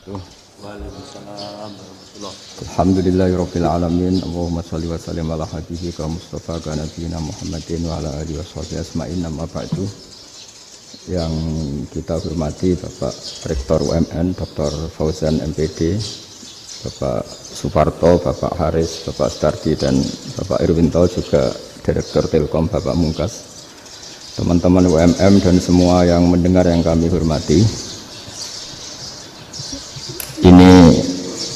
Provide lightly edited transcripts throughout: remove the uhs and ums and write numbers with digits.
wabarakatuh. Waalaikumsalam warahmatullahi wabarakatuh. Alhamdulillahirabbil alamin. Allahumma shalli wa sallim ala habibika Mustafa ka nabiyina Muhammadin wa ala alihi washabihi asma'in. Amma ba'du. Yang kita hormati Bapak Rektor UMN Dr. Fauzan MPD, Bapak Suparto, Bapak Haris, Bapak Stardi dan Bapak Irwinto, juga Direktur Telkom Bapak Mungkas, teman-teman UMM dan semua yang mendengar yang kami hormati. Ini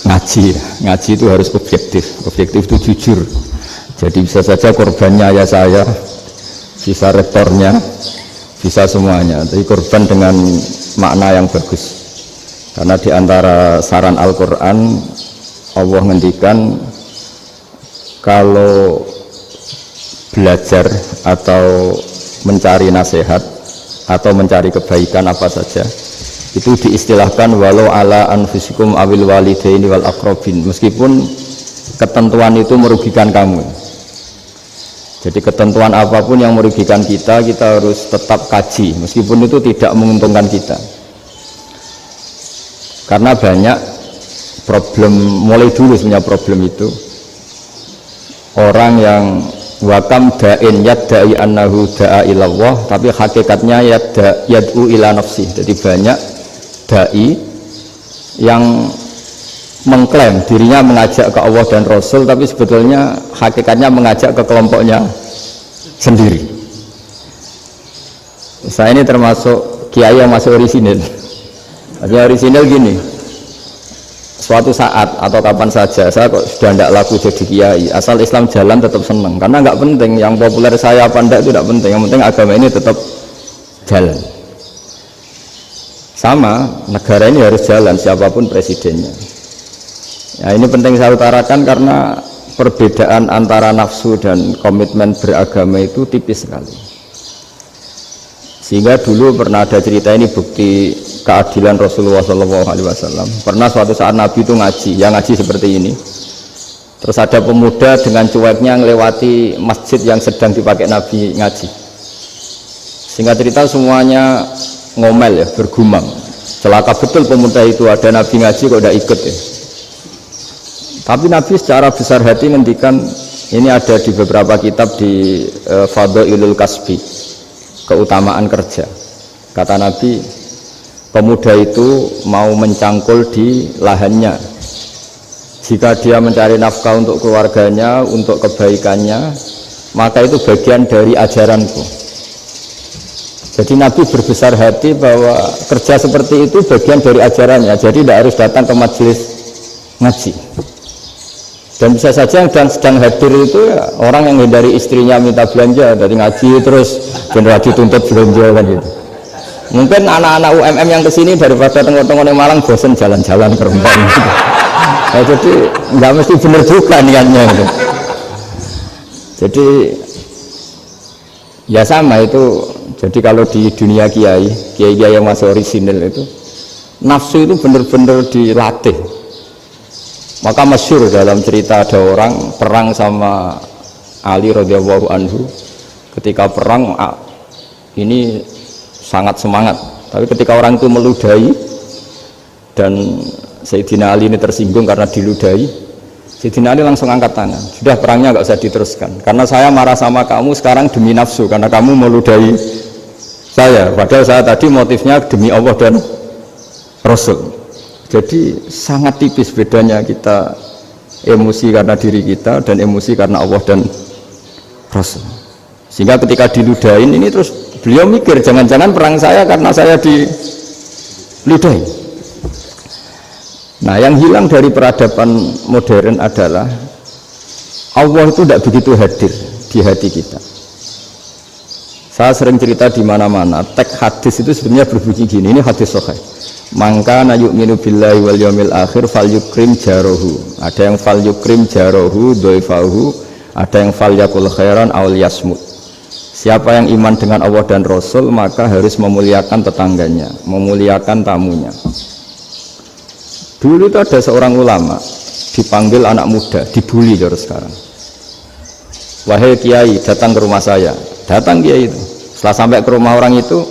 ngaji itu harus objektif itu jujur. Jadi bisa saja korbannya ya saya, bisa rektornya, bisa semuanya, tapi korban dengan makna yang bagus. Karena di antara saran Al-Quran, Allah ngendikan kalau belajar atau mencari nasihat atau mencari kebaikan apa saja, itu diistilahkan walau ala anfusikum awil walidaini wal aqrabin, meskipun ketentuan itu merugikan kamu. Jadi ketentuan apapun yang merugikan kita harus tetap kaji meskipun itu tidak menguntungkan kita. Karena banyak problem, mulai dulu sebenarnya problem itu orang yang wakam da'in yadda'i annahu da'a ilallah, tapi hakikatnya yad'u ila nafsih. Jadi banyak da'i yang mengklaim dirinya mengajak ke Allah dan Rasul, tapi sebetulnya hakikatnya mengajak ke kelompoknya sendiri. Saya ini termasuk kiai yang masih orisinil. Artinya orisinil gini, suatu saat atau kapan saja saya kok sudah tidak laku jadi kiai, asal Islam jalan tetap senang, karena nggak penting yang populer saya apa enggak, itu tidak penting, yang penting agama ini tetap jalan. Sama, negara ini harus jalan siapapun presidennya. Ya, ini penting saya utarakan karena perbedaan antara nafsu dan komitmen beragama itu tipis sekali. Sehingga dulu pernah ada cerita, ini bukti keadilan Rasulullah SAW. Pernah suatu saat Nabi itu ngaji, yang ngaji seperti ini. Terus ada pemuda dengan cueknya melewati masjid yang sedang dipakai Nabi ngaji. Singkat cerita semuanya ngomel ya, bergumam. Celaka betul pemuda itu, ada Nabi ngaji kok tidak ikut ya. Tapi Nabi secara besar hati ngendikan, ini ada di beberapa kitab di Fadhailul Kasbi, keutamaan kerja. Kata Nabi, pemuda itu mau mencangkul di lahannya. Jika dia mencari nafkah untuk keluarganya, untuk kebaikannya, maka itu bagian dari ajaranku. Jadi Nabi berbesar hati bahwa kerja seperti itu bagian dari ajarannya. Jadi tidak harus datang ke majelis ngaji. Dan bisa saja yang sedang hadir itu ya, orang yang hindari istrinya minta belanja dari ngaji terus benar dituntut belanja kan gitu. Mungkin anak-anak UMM yang kesini daripada tengok-tengok yang Malang bosan jalan-jalan ke Rembang gitu. Nah, jadi nggak mesti benar juga niatnya gitu. Jadi ya sama itu. Jadi kalau di dunia kiai yang masih orisinil itu, nafsu itu benar-benar dilatih. Maka masyhur dalam cerita ada orang perang sama Ali radhiyallahu anhu. Ketika perang ini sangat semangat, tapi ketika orang itu meludahi dan Sayyidina Ali ini tersinggung karena diludahi, Sayyidina Ali langsung angkat tangan, sudah perangnya nggak usah diteruskan karena saya marah sama kamu sekarang demi nafsu, karena kamu meludahi saya, padahal saya tadi motifnya demi Allah dan Rasul. Jadi sangat tipis bedanya kita emosi karena diri kita dan emosi karena Allah dan Rasul. Sehingga ketika diludahin ini terus beliau mikir, jangan-jangan perang saya karena saya diludahin. Nah, yang hilang dari peradaban modern adalah Allah itu tidak begitu hadir di hati kita. Saya sering cerita di mana-mana, teks hadis itu sebenarnya berbunyi gini, ini hadis sahih. Mangka na yu'minu billahi wal yawmil akhir fal yukrim jarohu. Ada yang fal yukrim jarohu doifahu, ada yang fal yakul khairan awal yasmut. Siapa yang iman dengan Allah dan Rasul maka harus memuliakan tetangganya, memuliakan tamunya. Dulu itu ada seorang ulama dipanggil anak muda, dibully terus sekarang. Wahai kiai, datang ke rumah saya. Datang kiai itu. Setelah sampai ke rumah orang itu,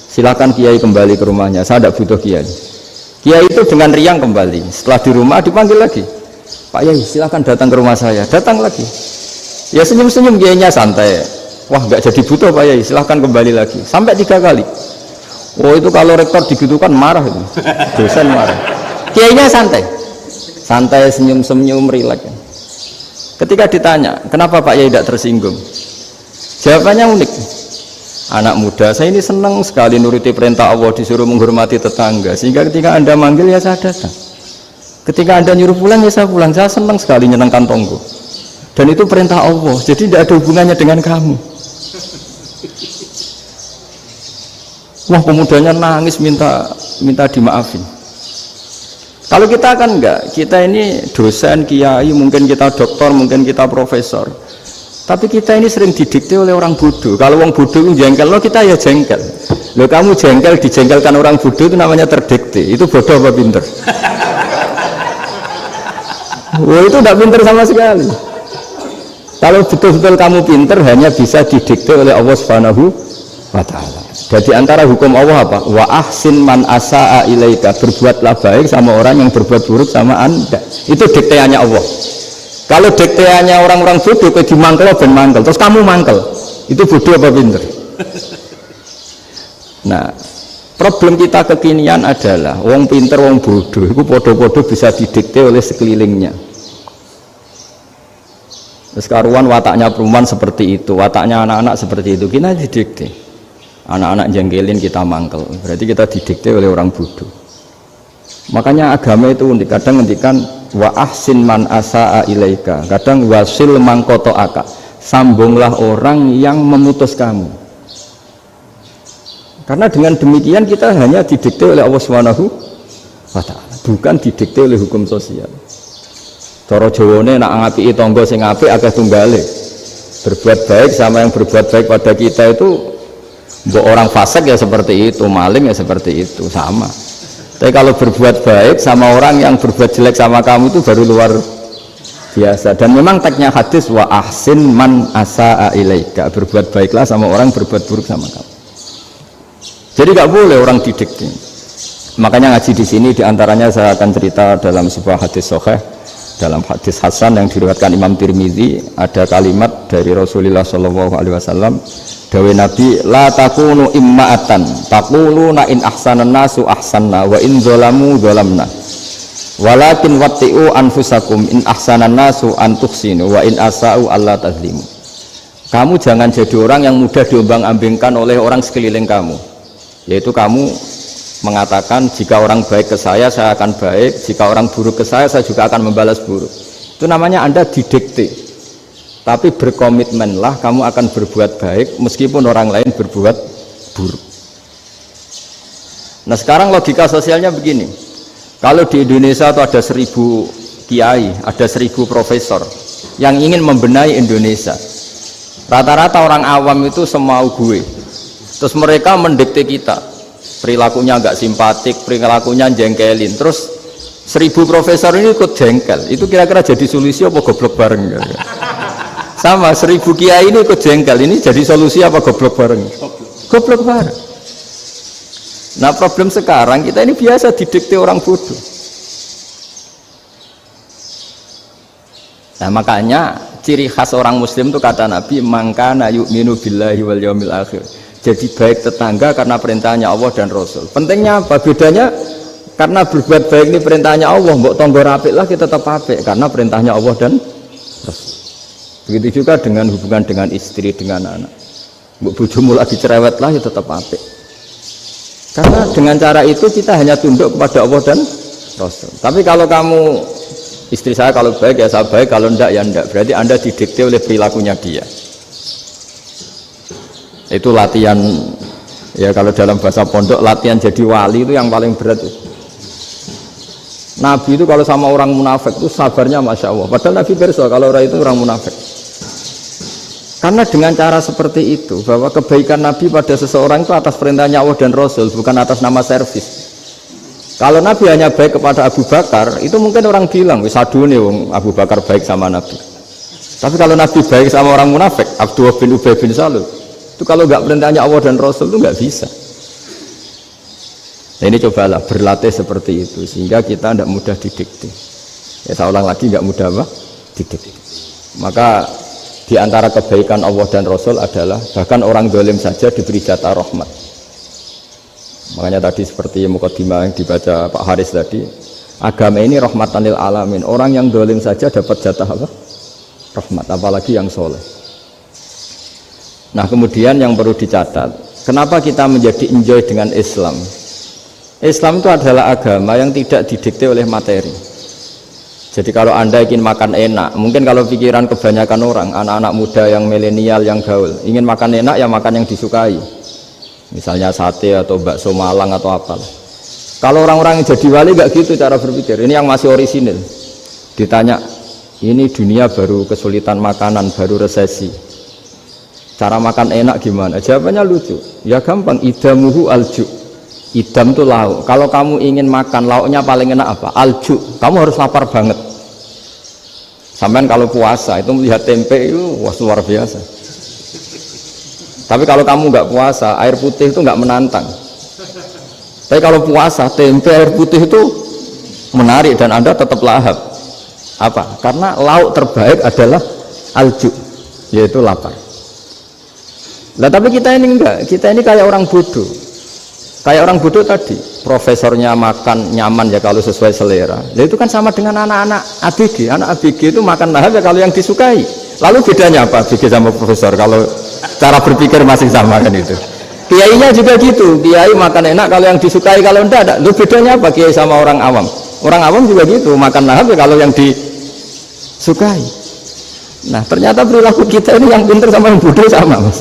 silakan kiai kembali ke rumahnya, saya tidak butuh kiai. Kiai itu dengan riang kembali. Setelah di rumah dipanggil lagi, Pak Yai silahkan datang ke rumah saya. Datang lagi. Ya senyum-senyum kiainya santai. Wah nggak jadi butuh Pak Yai, silahkan kembali lagi. Sampai 3 kali. Oh itu kalau rektor digitukan marah itu. Dosen marah. Kiainya santai. Santai senyum-senyum rileks. Ketika ditanya, kenapa Pak Yai tidak tersinggung? Jawabannya unik. Anak muda, saya ini senang sekali nuruti perintah Allah, disuruh menghormati tetangga. Sehingga ketika Anda manggil ya saya datang. Ketika Anda nyuruh pulang ya saya pulang. Saya senang sekali nyenangkan tonggo. Dan itu perintah Allah, jadi tidak ada hubungannya dengan kamu. Wah pemudanya nangis minta dimaafin. Kalau kita kan enggak, kita ini dosen, kiai, mungkin kita doktor, mungkin kita profesor. Tapi kita ini sering didikte oleh orang bodoh. Kalau orang bodoh itu jengkel, lo kita ya jengkel. Lo kamu jengkel, dijengkelkan orang bodoh itu namanya terdikte. Itu bodoh apa pinter? Wah itu tidak pinter sama sekali. Kalau betul-betul kamu pinter, hanya bisa didikte oleh Allah Subhanahu wa Ta'ala. Jadi antara hukum Allah apa? Wa ahsin man asa'a ilaika, berbuatlah baik sama orang yang berbuat buruk sama Anda. Itu dikteannya Allah. Kalau dikteannya orang-orang bodoh, kayak dimangkel ben mangkel, terus kamu mangkel, itu bodoh apa pinter? Nah, problem kita kekinian adalah wong pinter, wong bodoh, itu bodoh-bodoh bisa didikte oleh sekelilingnya. Terus karuan wataknya perempuan seperti itu, wataknya anak-anak seperti itu, kita didikte. Anak-anak jengkelin kita mangkel, berarti kita didikte oleh orang bodoh. Makanya agama itu unik, kadang ngendikan wa ahsin man asa'a ilaika, kadang wasil man qata'aka, sambunglah orang yang memutus kamu. Karena dengan demikian kita hanya didikte oleh Allah Subhanahu wa Ta'ala, bukan didikte oleh hukum sosial. Cara Jawane nak ngapiki tangga sing apik akeh tunggale. Berbuat baik sama yang berbuat baik pada kita itu, mbok orang fasik ya seperti itu, maling ya seperti itu, sama. Tapi kalau berbuat baik sama orang yang berbuat jelek sama kamu itu baru luar biasa. Dan memang teksnya hadis wa ahsin man asa'a ilaika, berbuat baiklah sama orang berbuat buruk sama kamu. Jadi nggak boleh orang didikte. Makanya ngaji di sini diantaranya saya akan cerita dalam sebuah hadis sahih, dalam hadis hasan yang diriwayatkan Imam Tirmidzi, ada kalimat dari Rasulullah SAW. Dawe Nabi, la takunu imma'atan taquluna in ahsanan nasu ahsanna wa in zalamu zalamna walakin watti'u anfusakum in ahsanan nasu an tuhsinu wa in asa'u alla tazlimu. Kamu jangan jadi orang yang mudah diombang-ambingkan oleh orang sekeliling kamu, yaitu kamu mengatakan jika orang baik ke saya akan baik, jika orang buruk ke saya juga akan membalas buruk. Itu namanya Anda didikte. Tapi berkomitmenlah kamu akan berbuat baik meskipun orang lain berbuat buruk. Nah sekarang logika sosialnya begini, kalau di Indonesia itu ada 1000 kiai, ada 1000 profesor yang ingin membenahi Indonesia, rata-rata orang awam itu semau gue, terus mereka mendikte kita, perilakunya nggak simpatik, perilakunya jengkelin, terus 1000 profesor ini ikut jengkel, itu kira-kira jadi solusi apa goblok bareng? Sama 1000 kiai ini ikut jengkel, ini jadi solusi apa goblok bareng? Goblok bareng. Nah problem sekarang kita ini biasa didikte orang bodoh. Nah makanya ciri khas orang muslim itu kata Nabi, mangkana yu'minu billahi wal yaumil akhir, jadi baik tetangga karena perintahnya Allah dan Rasul. Pentingnya apa? Bedanya karena berbuat baik ini perintahnya Allah, mbok tonggo apik lah kita tetap apik karena perintahnya Allah dan Rasul. Begitu juga dengan hubungan dengan istri, dengan anak. Bojomu lagi cerewet lah ya tetap apik. Karena dengan cara itu kita hanya tunduk kepada Allah dan Rasul. Tapi kalau kamu, istri saya kalau baik ya saya baik, kalau enggak ya enggak, berarti Anda didikte oleh perilakunya dia. Itu latihan, ya kalau dalam bahasa pondok latihan jadi wali itu yang paling berat. Nabi itu kalau sama orang munafik itu sabarnya Masya Allah. Padahal Nabi berso kalau orang itu orang munafik. Karena dengan cara seperti itu, bahwa kebaikan Nabi pada seseorang itu atas perintahnya Allah dan Rasul, bukan atas nama servis. Kalau Nabi hanya baik kepada Abu Bakar, itu mungkin orang bilang, wis adune wong Abu Bakar baik sama Nabi. Tapi kalau Nabi baik sama orang munafik, Abdullah bin Ubay bin Salul, itu kalau nggak perintahnya Allah dan Rasul itu nggak bisa. Nah, ini cobalah berlatih seperti itu sehingga kita tidak mudah didikte. Ya saya ulang lagi, nggak mudah apa? Didikte. Maka di antara kebaikan Allah dan Rasul adalah bahkan orang zalim saja diberi jatah rahmat. Makanya tadi seperti mukadimah yang dibaca Pak Haris tadi, agama ini rahmatan lil alamin. Orang yang zalim saja dapat jatah apa? Rahmat, apalagi yang soleh. Nah kemudian yang perlu dicatat, kenapa kita menjadi enjoy dengan Islam? Islam itu adalah agama yang tidak didikte oleh materi. Jadi kalau Anda ingin makan enak, mungkin kalau pikiran kebanyakan orang, anak-anak muda yang milenial, yang gaul, ingin makan enak ya makan yang disukai. Misalnya sate atau bakso Malang atau apa. Kalau orang-orang yang jadi wali nggak gitu cara berpikir. Ini yang masih orisinil. Ditanya, ini dunia baru kesulitan makanan, baru resesi. Cara makan enak gimana? Jawabannya lucu. Ya gampang, idamuhu alju. Idam itu lauk. Kalau kamu ingin makan lauknya paling enak apa? Alju. Kamu harus lapar banget. Sampai kalau puasa itu melihat tempe itu wah luar biasa. Tapi kalau kamu nggak puasa, air putih itu nggak menantang. Tapi kalau puasa, tempe air putih itu menarik dan Anda tetap lahap. Apa? Karena lauk terbaik adalah alju, yaitu lapar. Nah tapi kita ini enggak. Kita ini kayak orang bodoh. Kayak orang bodoh tadi, profesornya makan nyaman ya kalau sesuai selera. Nah, itu kan sama dengan anak-anak ABG. Anak ABG itu makan lahap ya kalau yang disukai. Lalu bedanya apa ABG sama profesor? Kalau cara berpikir masih sama kan itu. Kiainya juga gitu. Kiai makan enak kalau yang disukai, kalau enggak ada. Lalu bedanya apa kiai sama orang awam? Orang awam juga gitu, makan lahap ya kalau yang disukai. Nah ternyata perilaku kita ini yang pintar sama yang bodoh sama mas.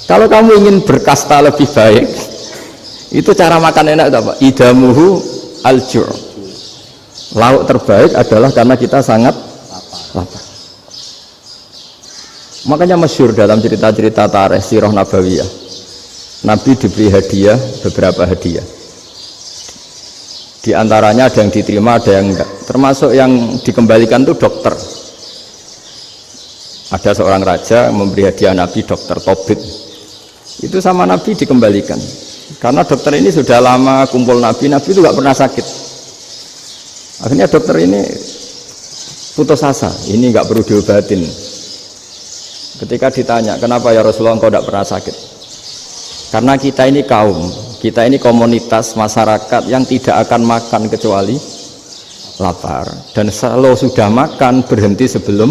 Kalau kamu ingin berkasta lebih baik, itu cara makan enak itu apa? Idamuhu al-ju'. Lauk terbaik adalah karena kita sangat lapar. Makanya masyhur dalam cerita-cerita tarikh sirah nabawiyah, Nabi diberi hadiah, beberapa hadiah. Di antaranya ada yang diterima, ada yang enggak. Termasuk yang dikembalikan itu dokter. Ada seorang raja memberi hadiah Nabi dokter Tobit. Itu sama Nabi dikembalikan karena dokter ini sudah lama kumpul Nabi itu gak pernah sakit. Akhirnya dokter ini putus asa, ini gak perlu diobatin. Ketika ditanya kenapa ya Rasulullah engkau gak pernah sakit, karena kita ini kaum, kita ini komunitas masyarakat yang tidak akan makan kecuali lapar, dan kalau sudah makan berhenti sebelum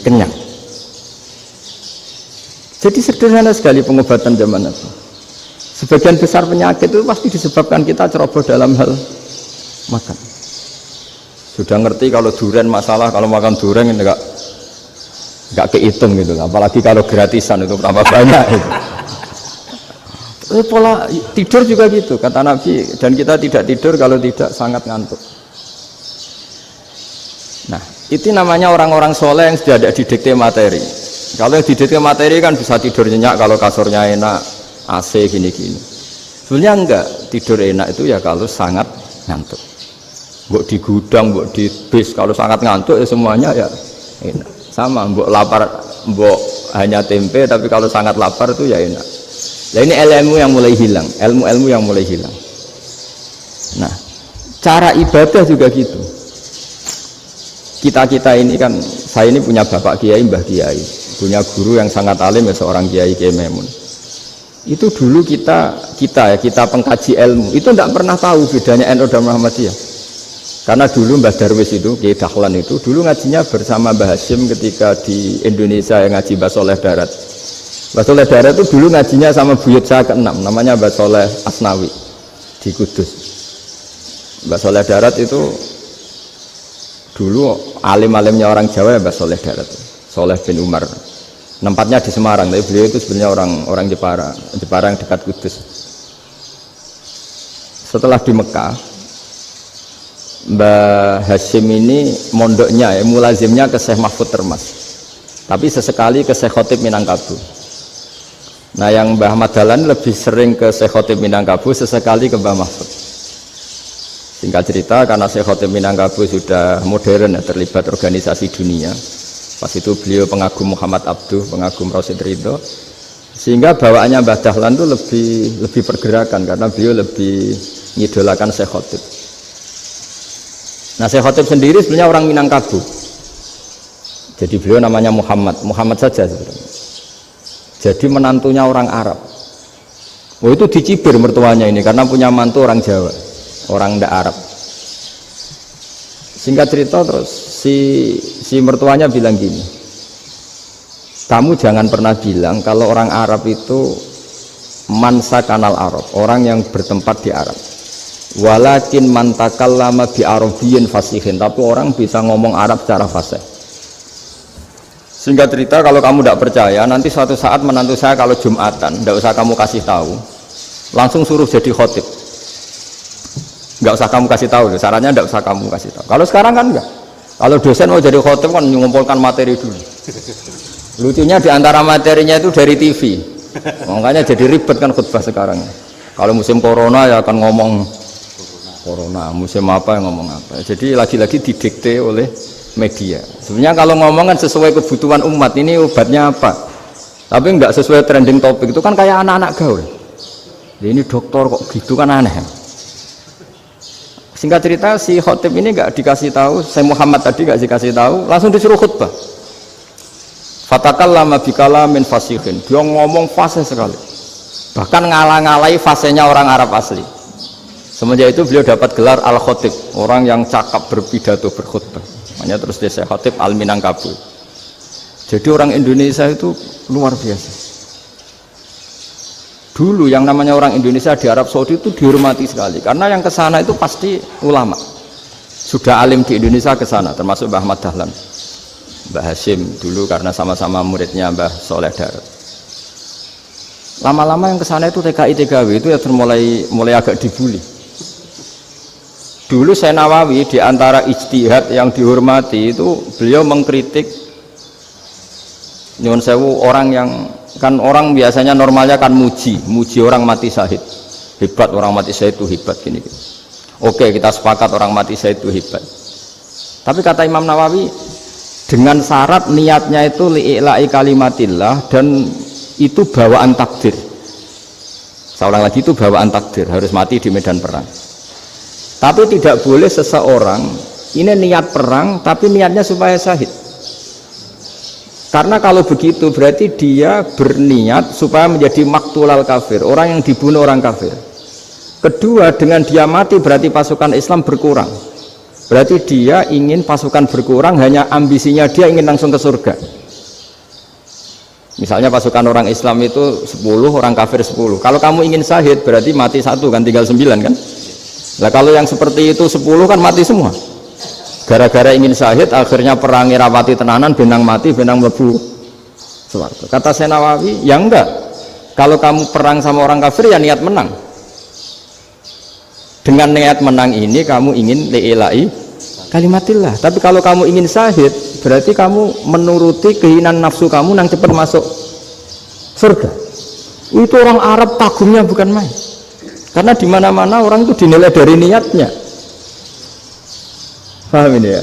kenyang. Jadi sederhana sekali pengobatan zaman Nabi. Sebagian besar penyakit itu pasti disebabkan kita ceroboh dalam hal makan. Sudah ngerti kalau durian masalah, kalau makan durian nggak kehitung gitu. Apalagi kalau gratisan itu tambah banyak. Gitu. Pola tidur juga gitu kata Nabi, dan kita tidak tidur kalau tidak sangat ngantuk. Nah itu namanya orang-orang soleh yang sudah ada didikte materi. Kalau yang didikte materi kan bisa tidur nyenyak kalau kasurnya enak, AC gini-gini. Sebenarnya enggak, tidur enak itu ya kalau sangat ngantuk. Mbok di gudang, mbok di bis, kalau sangat ngantuk ya semuanya ya enak. Sama, mbok lapar, mbok hanya tempe, tapi kalau sangat lapar itu ya enak. Nah ini ilmu yang mulai hilang, ilmu-ilmu yang mulai hilang. Nah, cara ibadah juga gitu. Kita ini kan, saya ini punya bapak kiai, mbah kiai, punya guru yang sangat alim ya seorang kiai Memun. Itu dulu kita pengkaji ilmu itu tidak pernah tahu bedanya NU dan Muhammadiyah. Karena dulu Mbah Darwis itu, Kiai Dahlan itu dulu ngajinya bersama Mbah Hashim ketika di Indonesia yang ngaji Mbah Soleh Darat. Mbah Soleh Darat itu dulu ngajinya sama buyut saya ke-6, namanya Mbah Soleh Asnawi di Kudus. Mbah Soleh Darat itu dulu alim-alimnya orang Jawa ya Mbah Soleh Darat, Soleh bin Umar. Tempatnya di Semarang, tapi beliau itu sebenarnya orang Jepara yang dekat Kudus. Setelah di Mekah, Mbah Hashim ini mondoknya, mulazimnya ke Syekh Mahfud Termas, tapi sesekali ke Syekh Khotib Minangkabau. Nah yang Mbah Ahmad Dahlan lebih sering ke Syekh Khotib Minangkabau, sesekali ke Mbah Mahfud. Singkat cerita, karena Syekh Khotib Minangkabau sudah modern ya, terlibat organisasi dunia. Pas itu beliau pengagum Muhammad Abduh, pengagum Rasid Ridho. Sehingga bawaannya Mbah Dahlan itu lebih pergerakan karena beliau lebih ngidolakan Syekh Khotib. Nah Syekh Khotib sendiri sebenarnya orang Minangkabau. Jadi beliau namanya Muhammad saja sebenarnya. Jadi menantunya orang Arab. Oh itu dicibir mertuanya ini karena punya mantu orang Jawa, orang ndak Arab. Singkat cerita terus si mertuanya bilang gini, kamu jangan pernah bilang kalau orang Arab itu mansa kanal Arab, orang yang bertempat di Arab. Walakin mantakallama bi arabiyyin fasihin, tapi orang bisa ngomong Arab secara fasih. Singkat cerita kalau kamu tidak percaya, nanti suatu saat menantu saya kalau Jumatan, tidak usah kamu kasih tahu, langsung suruh jadi khotib. Nggak usah kamu kasih tahu, sarannya nggak usah kamu kasih tahu. Kalau sekarang kan enggak. Kalau dosen mau jadi khotib kan mengumpulkan materi dulu. Lucunya di antara materinya itu dari TV, makanya jadi ribet kan khutbah sekarang. Kalau musim corona ya akan ngomong corona, musim apa yang ngomong apa. Jadi lagi-lagi didikte oleh media. Sebenarnya kalau ngomong kan sesuai kebutuhan umat, ini obatnya apa. Tapi nggak sesuai trending topik, itu kan kayak anak-anak gaul. Ini dokter kok gitu kan aneh. Singkat cerita si khotib ini nggak dikasih tahu, saya Muhammad tadi nggak dikasih tahu, langsung disuruh khutbah. Fatakallama bikalamin fasihin, dia ngomong fasih sekali, bahkan ngalah-ngalahi fasihnya orang Arab asli. Semenjak itu beliau dapat gelar al-khotib, orang yang cakap berpidato berkhutbah. Makanya terus dia khotib al-Minangkabau. Jadi orang Indonesia itu luar biasa. Dulu yang namanya orang Indonesia di Arab Saudi itu dihormati sekali, karena yang kesana itu pasti ulama. Sudah alim di Indonesia kesana, termasuk Mbah Ahmad Dahlan, Mbah Hashim dulu karena sama-sama muridnya Mbah Soleh Darat. Lama-lama yang kesana itu TKI TKW itu ya mulai agak dibully. Dulu Syekh Nawawi di antara ijtihad yang dihormati itu beliau mengkritik nyuwun sewu orang yang kan orang biasanya normalnya kan muji orang mati syahid, hebat orang mati syahid itu hebat gini. Oke kita sepakat orang mati syahid itu hebat. Tapi kata Imam Nawawi dengan syarat niatnya itu li'ila'i kalimatillah dan itu bawaan takdir. Seorang lagi itu bawaan takdir, harus mati di medan perang. Tapi tidak boleh seseorang ini niat perang tapi niatnya supaya syahid. Karena kalau begitu berarti dia berniat supaya menjadi maktulal kafir, orang yang dibunuh orang kafir. Kedua, dengan dia mati berarti pasukan Islam berkurang. Berarti dia ingin pasukan berkurang, hanya ambisinya dia ingin langsung ke surga. Misalnya pasukan orang Islam itu 10, orang kafir 10. Kalau kamu ingin syahid berarti mati 1 kan, tinggal 9 kan. Nah kalau yang seperti itu 10 kan mati semua. Gara-gara ingin syahid akhirnya perangi rapati tenanan, benang mati, benang mlebu swarga. Kata Syekh Nawawi, ya enggak. Kalau kamu perang sama orang kafir ya niat menang. Dengan niat menang ini kamu ingin li'ila'i kalimatillah. Tapi kalau kamu ingin syahid berarti kamu menuruti keinginan nafsu kamu yang cepat masuk surga. Itu orang Arab kagumnya bukan main. Karena di mana-mana orang itu dinilai dari niatnya. Paham ini ya?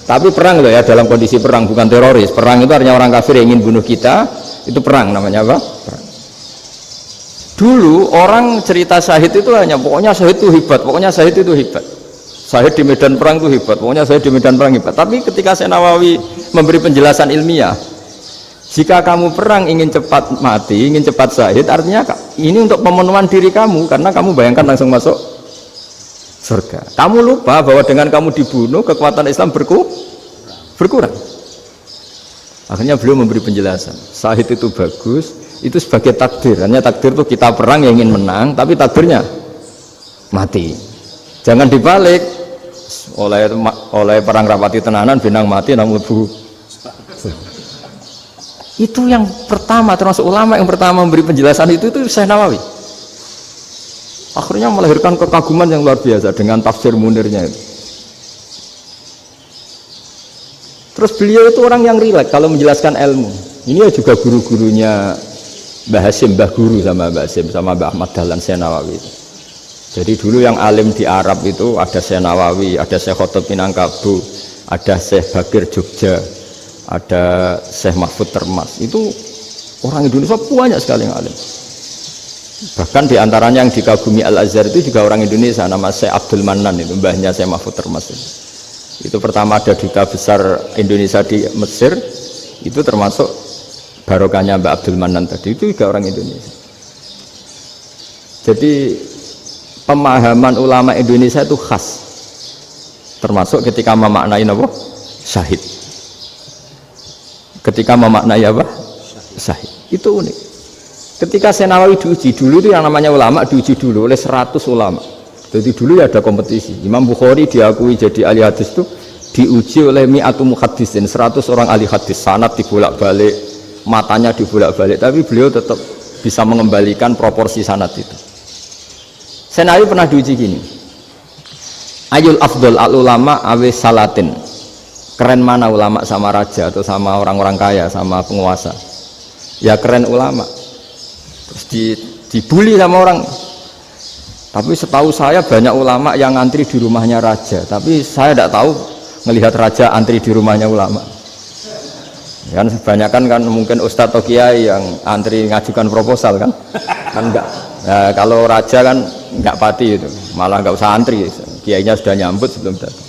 Tapi perang loh ya, dalam kondisi perang, bukan teroris. Perang itu artinya orang kafir yang ingin bunuh kita, itu perang namanya apa? Perang. Dulu orang cerita syahid itu hanya pokoknya syahid itu hebat, pokoknya syahid itu hebat. Syahid di medan perang itu hebat, pokoknya syahid di medan perang hebat. Tapi ketika Syekh Nawawi memberi penjelasan ilmiah, jika kamu perang ingin cepat mati, ingin cepat syahid, artinya ini untuk pemenuhan diri kamu, karena kamu bayangkan langsung masuk surga. Kamu lupa bahwa dengan kamu dibunuh kekuatan Islam berkurang. Akhirnya beliau memberi penjelasan. Syahid itu bagus, itu sebagai takdir. Hanya takdir itu kita perang yang ingin menang, tapi takdirnya mati. Jangan dibalik. Oleh perang rapati tenanan, benang mati namun lebu. Itu yang pertama, termasuk ulama yang pertama memberi penjelasan itu Syekh Nawawi. Akhirnya melahirkan kekaguman yang luar biasa dengan tafsir Munirnya itu. Terus beliau itu orang yang rileks kalau menjelaskan ilmu. Ini juga guru-gurunya Mbah Hashim, Mbah Guru sama Mbah Hashim sama Mbah Ahmad Dahlan Syekh Nawawi itu. Jadi dulu yang alim di Arab itu ada Syekh Nawawi, ada Syekh Khotib Minangkabau, ada Syekh Bakir Jogja, ada Syekh Mahfud Termas. Itu Orang Indonesia banyak sekali yang alim. Bahkan diantaranya yang dikagumi Al-Azhar itu juga orang Indonesia, nama Syekh Abdul Manan, itu mbahnya Syekh Mahfud Termas. Itu pertama ada duta besar Indonesia di Mesir, itu termasuk barokahnya Mbak Abdul Manan tadi, itu juga orang Indonesia. Jadi pemahaman ulama Indonesia itu khas, termasuk ketika memaknai apa? Syahid. Ketika memaknai apa? Syahid. Itu unik. Ketika Senawawi diuji dulu itu yang namanya ulama diuji dulu oleh 100 ulama. Jadi dulu ya ada kompetisi. Imam Bukhari diakui jadi ahli hadis itu diuji oleh mi'atu muhaddisin, 100 orang ahli hadis, sanad dibolak-balik, matanya dibolak-balik, tapi beliau tetap bisa mengembalikan proporsi sanad itu. Senawawi pernah diuji gini. Ayul afdol al ulama awe salatin. Keren mana ulama sama raja atau sama orang-orang kaya, sama penguasa? Ya keren ulama. Terus dibully sama orang. Tapi setahu saya banyak ulama yang antri di rumahnya raja, tapi saya tidak tahu melihat raja antri di rumahnya ulama. Kan kebanyakan kan mungkin ustadz atau kiai yang antri ngajukan proposal kan enggak. Nah, kalau raja kan enggak pati itu, malah enggak usah antri, kiainya sudah nyambut sebelum datang.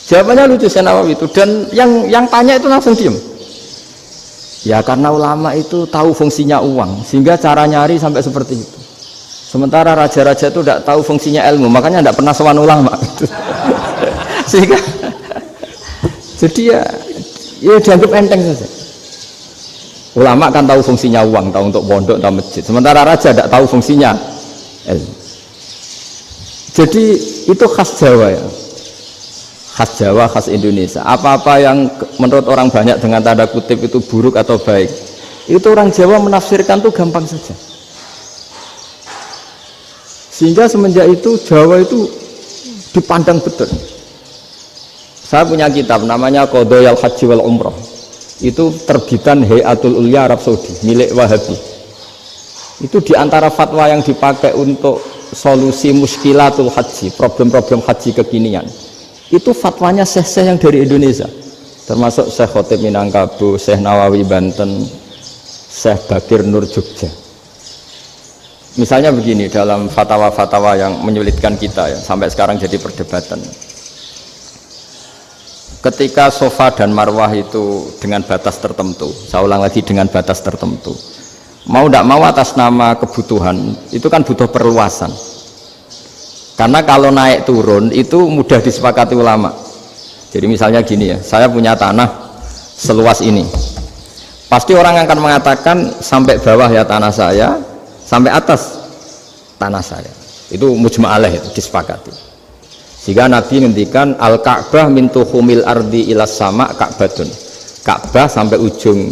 Jawabannya lucu Senawawi itu, dan yang tanya itu langsung diem. Ya karena ulama itu tahu fungsinya uang, sehingga cara nyari sampai seperti itu. Sementara raja-raja itu tidak tahu fungsinya ilmu, makanya tidak pernah sowan ulama. Sehingga, jadi ya dianggap enteng saja. Ulama kan tahu fungsinya uang, tahu untuk pondok, tahu masjid. Sementara raja tidak tahu fungsinya ilmu. Jadi itu khas Jawa ya. Khas Jawa, khas Indonesia. Apa-apa yang menurut orang banyak dengan tanda kutip itu buruk atau baik, itu orang Jawa menafsirkan tuh gampang saja. Sehingga semenjak itu Jawa itu dipandang betul. Saya punya kitab namanya Qadayal Haji wal Umrah. Itu terbitan Hayatul Ulya Arab Saudi, milik Wahabi. Itu diantara fatwa yang dipakai untuk solusi muskilatul haji, problem-problem haji kekinian. Itu fatwanya syekh-syekh yang dari Indonesia, termasuk Syekh Khotib Minangkabau, Syekh Nawawi Banten, Syekh Bakir Nur Jogja. Misalnya begini, dalam fatwa-fatwa yang menyulitkan kita ya, sampai sekarang jadi perdebatan. Ketika Safa dan Marwah itu dengan batas tertentu, saya ulang lagi dengan batas tertentu, mau tidak mau atas nama kebutuhan, itu kan butuh perluasan. Karena kalau naik turun itu mudah disepakati ulama. Jadi misalnya gini ya, saya punya tanah seluas ini, pasti orang akan mengatakan sampai bawah ya tanah saya, sampai atas tanah saya. Itu mujma' alaih, itu disepakati. Sehingga Nabi ngendikan al-Ka'bah min tuhumil ardi ilas sama Ka'batun. Ka'bah sampai ujung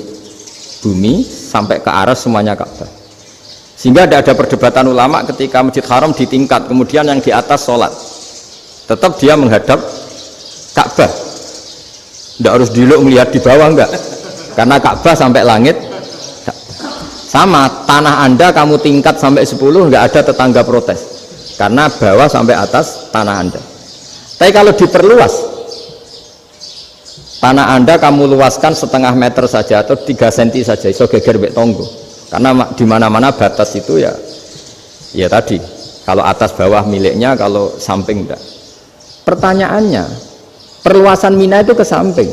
bumi, sampai ke aras semuanya Ka'bah. Sehingga tidak ada perdebatan ulama ketika Masjid Haram di tingkat, kemudian yang di atas sholat tetap dia menghadap Ka'bah, tidak harus diluk melihat di bawah, enggak, karena Ka'bah sampai langit. Sama tanah Anda kamu tingkat sampai 10, enggak ada tetangga protes karena bawah sampai atas tanah Anda. Tapi kalau diperluas, tanah Anda kamu luaskan setengah meter saja atau 3 cm saja, iso geger mbek tonggo. Karena di mana-mana batas itu ya tadi, kalau atas bawah miliknya, kalau samping enggak. Pertanyaannya, perluasan Mina itu ke samping,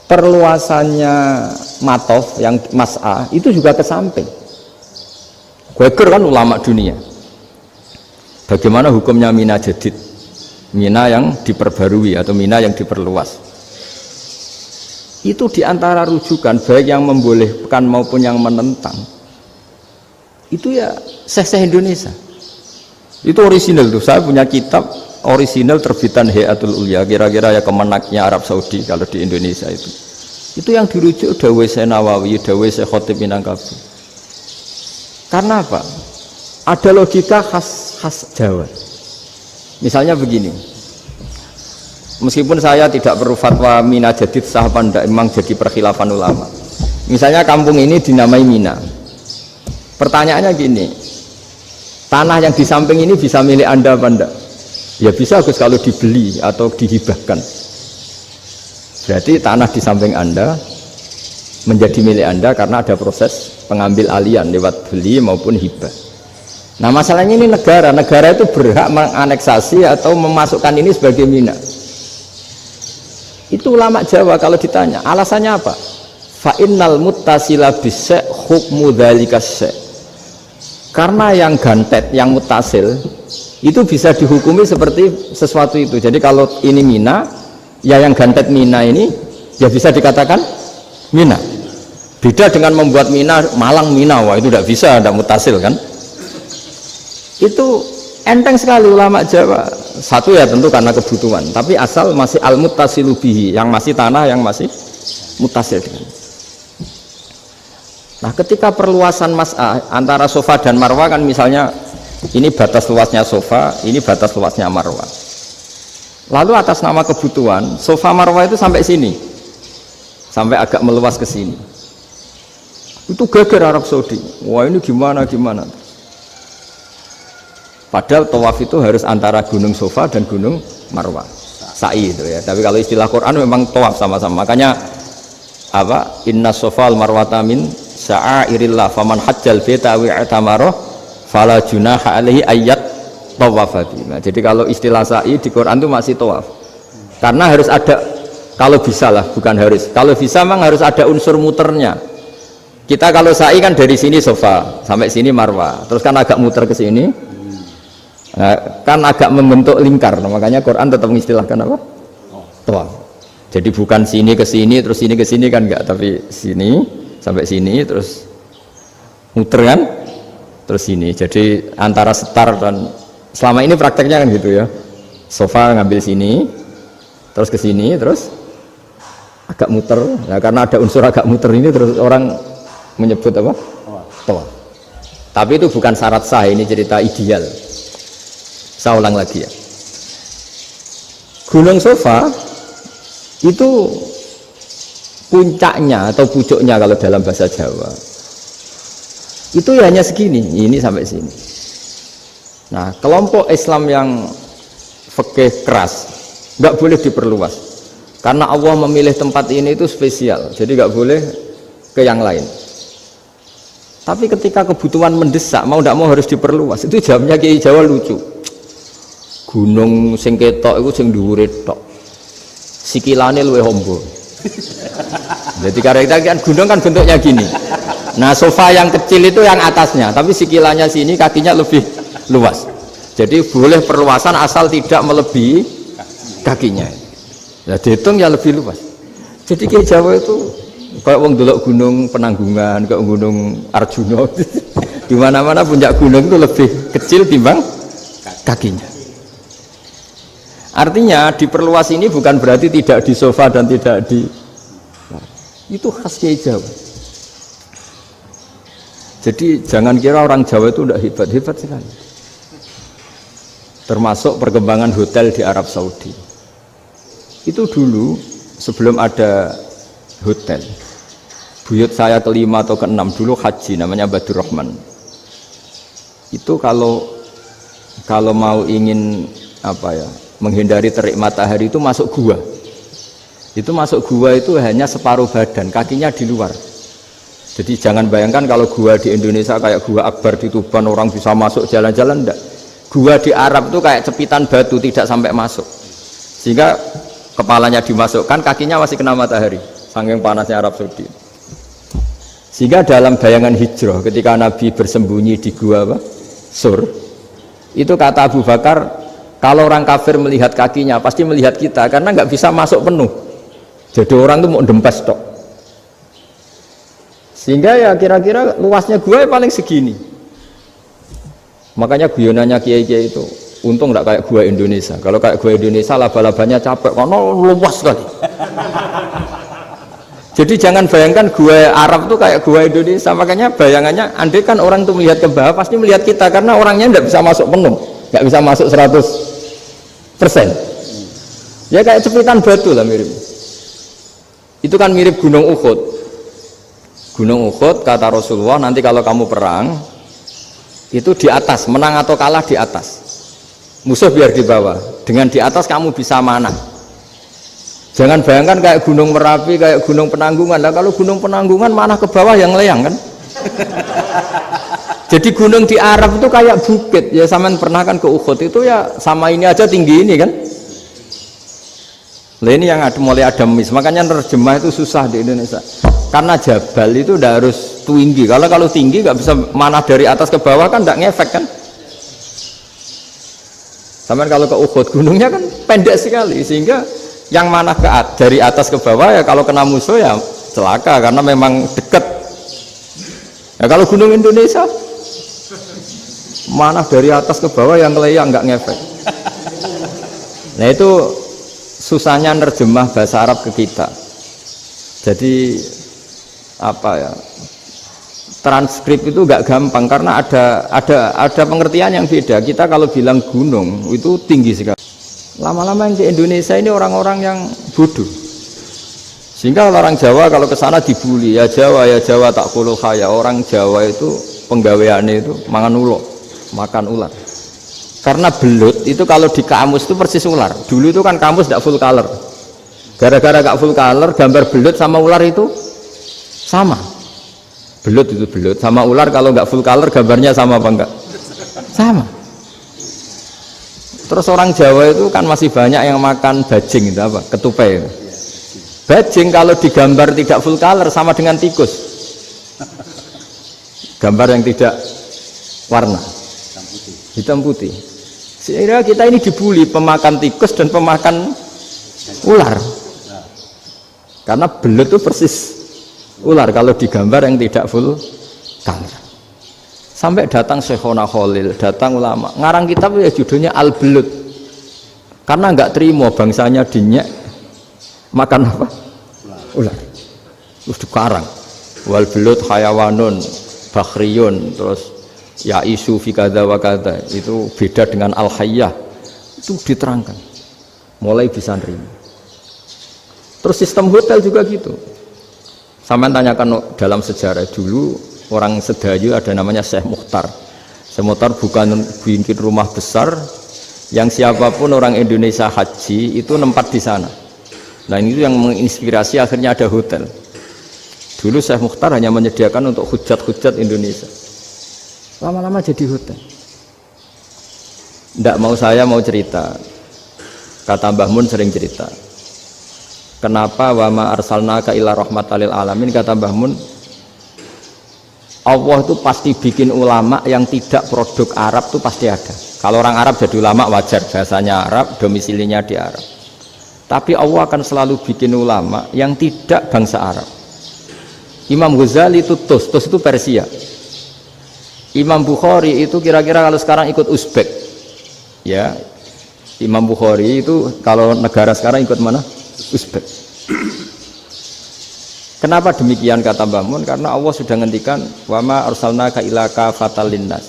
perluasannya Matof yang Mas'a itu juga ke samping. Quaker kan ulama dunia. Bagaimana hukumnya Mina Jadid, Mina yang diperbarui atau Mina yang diperluas? Itu diantara rujukan baik yang membolehkan maupun yang menentang. Itu ya syekh-syekh Indonesia. Itu orisinal tuh. Saya punya kitab orisinal terbitan Hayatul Ulya, kira-kira ya kemenaknya Arab Saudi kalau di Indonesia itu. Itu yang dirujuk dawuh Syekh Nawawi, dawuh Syekh Khotib Minangkabau. Karena apa? Ada logika khas Jawa. Misalnya begini. Meskipun saya tidak perlu fatwa Mina Jadid sah apa enggak, memang jadi perkhilafan ulama. Misalnya kampung ini dinamai Mina. Pertanyaannya gini, tanah yang di samping ini bisa milik Anda apa enggak? Ya bisa Gus kalau dibeli atau dihibahkan. Berarti tanah di samping Anda menjadi milik Anda karena ada proses pengambil alian lewat beli maupun hibah. Nah masalahnya ini negara itu berhak menganeksasi atau memasukkan ini sebagai Mina. Itu ulama Jawa kalau ditanya alasannya apa? Fa innal muttasila bis-syai' hukmu dzalika syai'. Karena yang gantet, yang mutasil itu bisa dihukumi seperti sesuatu itu. Jadi kalau ini Mina, ya yang gantet Mina ini ya bisa dikatakan Mina. Beda dengan membuat Mina Malang Mina, wah itu tidak bisa, tidak mutasil kan? Itu enteng sekali ulama Jawa. Satu ya tentu karena kebutuhan, tapi asal masih al-muttasilu bihi, yang masih tanah yang masih mutasil dengan. Nah, ketika perluasan mas'ah antara sofa dan marwah kan misalnya ini batas luasnya sofa, ini batas luasnya marwah. Lalu atas nama kebutuhan, sofa marwah itu sampai sini. Sampai agak meluas ke sini. Itu geger Arab Saudi. Wah, ini gimana? Padahal tawaf itu harus antara gunung Sofa dan gunung Marwah, sa'i itu ya. Tapi kalau istilah Quran memang tawaf sama-sama. Makanya apa? Inna Sofa al Marwata min sya'airillah faman hajjal baita wa i'tamara fala junaha alaihi ayyat tawafati. Nah, jadi kalau istilah sa'i di Quran itu masih tawaf. Karena harus ada, kalau bisa lah, bukan harus. Kalau bisa memang harus ada unsur muternya. Kita kalau sa'i kan dari sini Sofa sampai sini Marwah, terus kan agak muter ke sini. Nah, kan agak membentuk lingkar, nah, makanya Quran tetap mengistilahkan apa? Tawaf. Jadi bukan sini ke sini terus sini ke sini kan enggak, tapi sini sampai sini terus muter kan, terus sini. Jadi antara setar dan selama ini prakteknya kan gitu ya. Sofa ngambil sini, terus ke sini, terus agak muter. Nah, karena ada unsur agak muter ini terus orang menyebut apa? Tawaf. Tapi itu bukan syarat sah, ini cerita ideal. Saya ulang lagi ya. Gunung Sofa itu puncaknya atau pucuknya kalau dalam bahasa Jawa itu hanya segini, ini sampai sini. Nah, kelompok Islam yang fikih keras nggak boleh diperluas karena Allah memilih tempat ini itu spesial, jadi nggak boleh ke yang lain. Tapi ketika kebutuhan mendesak, mau tidak mau harus diperluas. Itu jawabnya Kiai Jawa lucu. Gunung sing ketok iku sing dhuwure tok. Sikilane luwih ombo. Jadi karena kan gunung kan bentuknya gini. Nah, sofa yang kecil itu yang atasnya, tapi sikilannya sini kakinya lebih luas. Jadi boleh perluasan asal tidak melebihi kakinya. Ya dihitung ya lebih luas. Jadi Kiai Jawa itu kayak wong delok gunung Penanggungan, kayak gunung Arjuna. Di mana-mana puncak gunung itu lebih kecil timbang kakinya. Artinya diperluas ini bukan berarti tidak di sofa dan tidak di, itu khas Kiai Jawa. Jadi jangan kira orang Jawa itu tidak hebat sekali. Termasuk perkembangan hotel di Arab Saudi. Itu dulu sebelum ada hotel, buyut saya kelima atau keenam dulu haji, namanya Badur Rahman. Itu kalau mau ingin apa ya, menghindari terik matahari itu masuk gua. Itu masuk gua itu hanya separuh badan, kakinya di luar. Jadi jangan bayangkan kalau gua di Indonesia kayak gua Akbar di Tuban orang bisa masuk jalan-jalan, enggak. Gua di Arab itu kayak cepitan batu, tidak sampai masuk. Sehingga kepalanya dimasukkan, kakinya masih kena matahari, saking panasnya Arab Saudi. Sehingga dalam bayangan hijrah ketika Nabi bersembunyi di gua apa? Sur, itu kata Abu Bakar, kalau orang kafir melihat kakinya pasti melihat kita karena nggak bisa masuk penuh. Jadi orang itu mau dempes tok. Sehingga ya kira-kira luasnya gua paling segini. Makanya guyonannya kiai-kiai itu untung nggak kayak gua Indonesia. Kalau kayak gua Indonesia laba-labanya capek karena luas sekali. Jadi jangan bayangkan gua Arab tuh kayak gua Indonesia. Makanya bayangannya andai kan orang tuh melihat ke bawah pasti melihat kita karena orangnya nggak bisa masuk penuh, nggak bisa masuk 100%. Ya kayak cepitan batu lah mirip. Itu kan mirip Gunung Uhud. Gunung Uhud kata Rasulullah, nanti kalau kamu perang itu di atas, menang atau kalah di atas, musuh biar di bawah. Dengan di atas kamu bisa manah. Jangan bayangkan kayak Gunung Merapi, kayak Gunung Penanggungan. Lah kalau Gunung Penanggungan mana ke bawah yang layang kan? Jadi gunung di Arab itu kayak bukit. Ya sampean pernah kan ke Uhud itu ya sama ini aja tinggi ini kan? Nah ini yang ada, mulai ada mis. Makanya nerjemah itu susah di Indonesia. Karena jabal itu udah harus tinggi. Kalau tinggi nggak bisa mana dari atas ke bawah kan nggak ngefek kan? Sampean kalau ke Uhud gunungnya kan pendek sekali sehingga yang mana dari atas ke bawah ya kalau kena musuh ya celaka karena memang dekat. Ya kalau gunung Indonesia mana dari atas ke bawah yang layang nggak ngefek. Nah itu susahnya nerjemah bahasa Arab ke kita. Jadi apa ya? Transkrip itu nggak gampang karena ada pengertian yang beda. Kita kalau bilang gunung itu tinggi sekali. Lama-lama yang di Indonesia ini orang-orang yang bodoh. Sehingga orang Jawa kalau ke sana dibully, ya Jawa tak kulul khaya. Orang Jawa itu penggaweannya itu makan ular. Karena belut itu kalau di kamus itu persis ular. Dulu itu kan kamus tidak full color. Gara-gara gak full color, gambar belut sama ular itu sama. Belut itu belut sama ular kalau nggak full color gambarnya sama apa enggak? Sama. Terus orang Jawa itu kan masih banyak yang makan bajing itu apa? Ketupai. Bajing kalau digambar tidak full color sama dengan tikus. Gambar yang tidak warna. Hitam putih. Sehingga kita ini dibully pemakan tikus dan pemakan ular. Karena belut itu persis ular kalau digambar yang tidak full color. Sampai datang Syekhona Khalil, datang ulama ngarang kitab ya judulnya Al-Belut karena nggak terima bangsanya dinyek makan apa? Ular. Terus dikarang wal belut hayawanun bakhriyun, terus ya isu fi kadza wa kadza, itu beda dengan al-hayyah, itu diterangkan mulai bisa nerima. Terus sistem hotel juga gitu. Sampai tanyakan dalam sejarah dulu orang Sedayu ada namanya Syekh Mukhtar. Syekh Mukhtar bukan bikin rumah besar yang siapapun orang Indonesia haji itu nempat di sana. Nah ini yang menginspirasi akhirnya ada hotel. Dulu Syekh Mukhtar hanya menyediakan untuk hujat-hujat Indonesia. Lama-lama jadi hotel. Nggak mau saya mau cerita. Kata Mbah Mun sering cerita. Kenapa wa ma arsalnaka illa rahmatan lil alamin, kata Mbah Mun, Allah itu pasti bikin ulama yang tidak produk Arab itu pasti ada. Kalau orang Arab jadi ulama wajar, bahasanya Arab, domisilinya di Arab. Tapi Allah akan selalu bikin ulama yang tidak bangsa Arab. Imam Ghazali itu Tus itu Persia. Imam Bukhari itu kira-kira kalau sekarang ikut Uzbek. Ya. Imam Bukhari itu kalau negara sekarang ikut mana? Uzbek. Kenapa demikian kata Mbah Mun? Karena Allah sudah ngendikan wama arsalnaka illa kafatal linnas.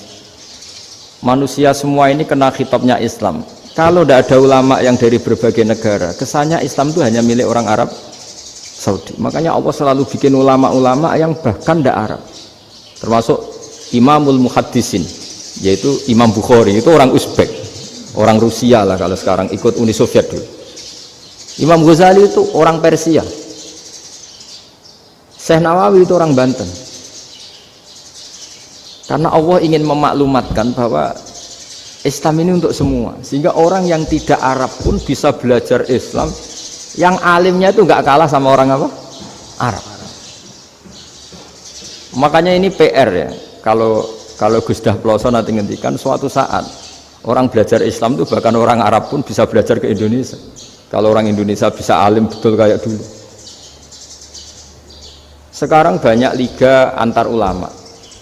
Manusia semua ini kena khitabnya Islam. Kalau tidak ada ulama yang dari berbagai negara, kesannya Islam itu hanya milik orang Arab Saudi. Makanya Allah selalu bikin ulama-ulama yang bahkan tidak Arab. Termasuk Imamul Muhaddisin, yaitu Imam Bukhari, itu orang Uzbek, orang Rusia lah kalau sekarang, ikut Uni Soviet dulu. Imam Ghazali itu orang Persia. Syekh Nawawi itu orang Banten. Karena Allah ingin memaklumatkan bahwa Islam ini untuk semua, sehingga orang yang tidak Arab pun bisa belajar Islam, yang alimnya itu nggak kalah sama orang apa? Arab. Makanya ini PR ya. Kalau Gus Dah Ploso nanti ngendikan suatu saat orang belajar Islam itu bahkan orang Arab pun bisa belajar ke Indonesia. Kalau orang Indonesia bisa alim betul kayak dulu. Sekarang banyak liga antar ulama.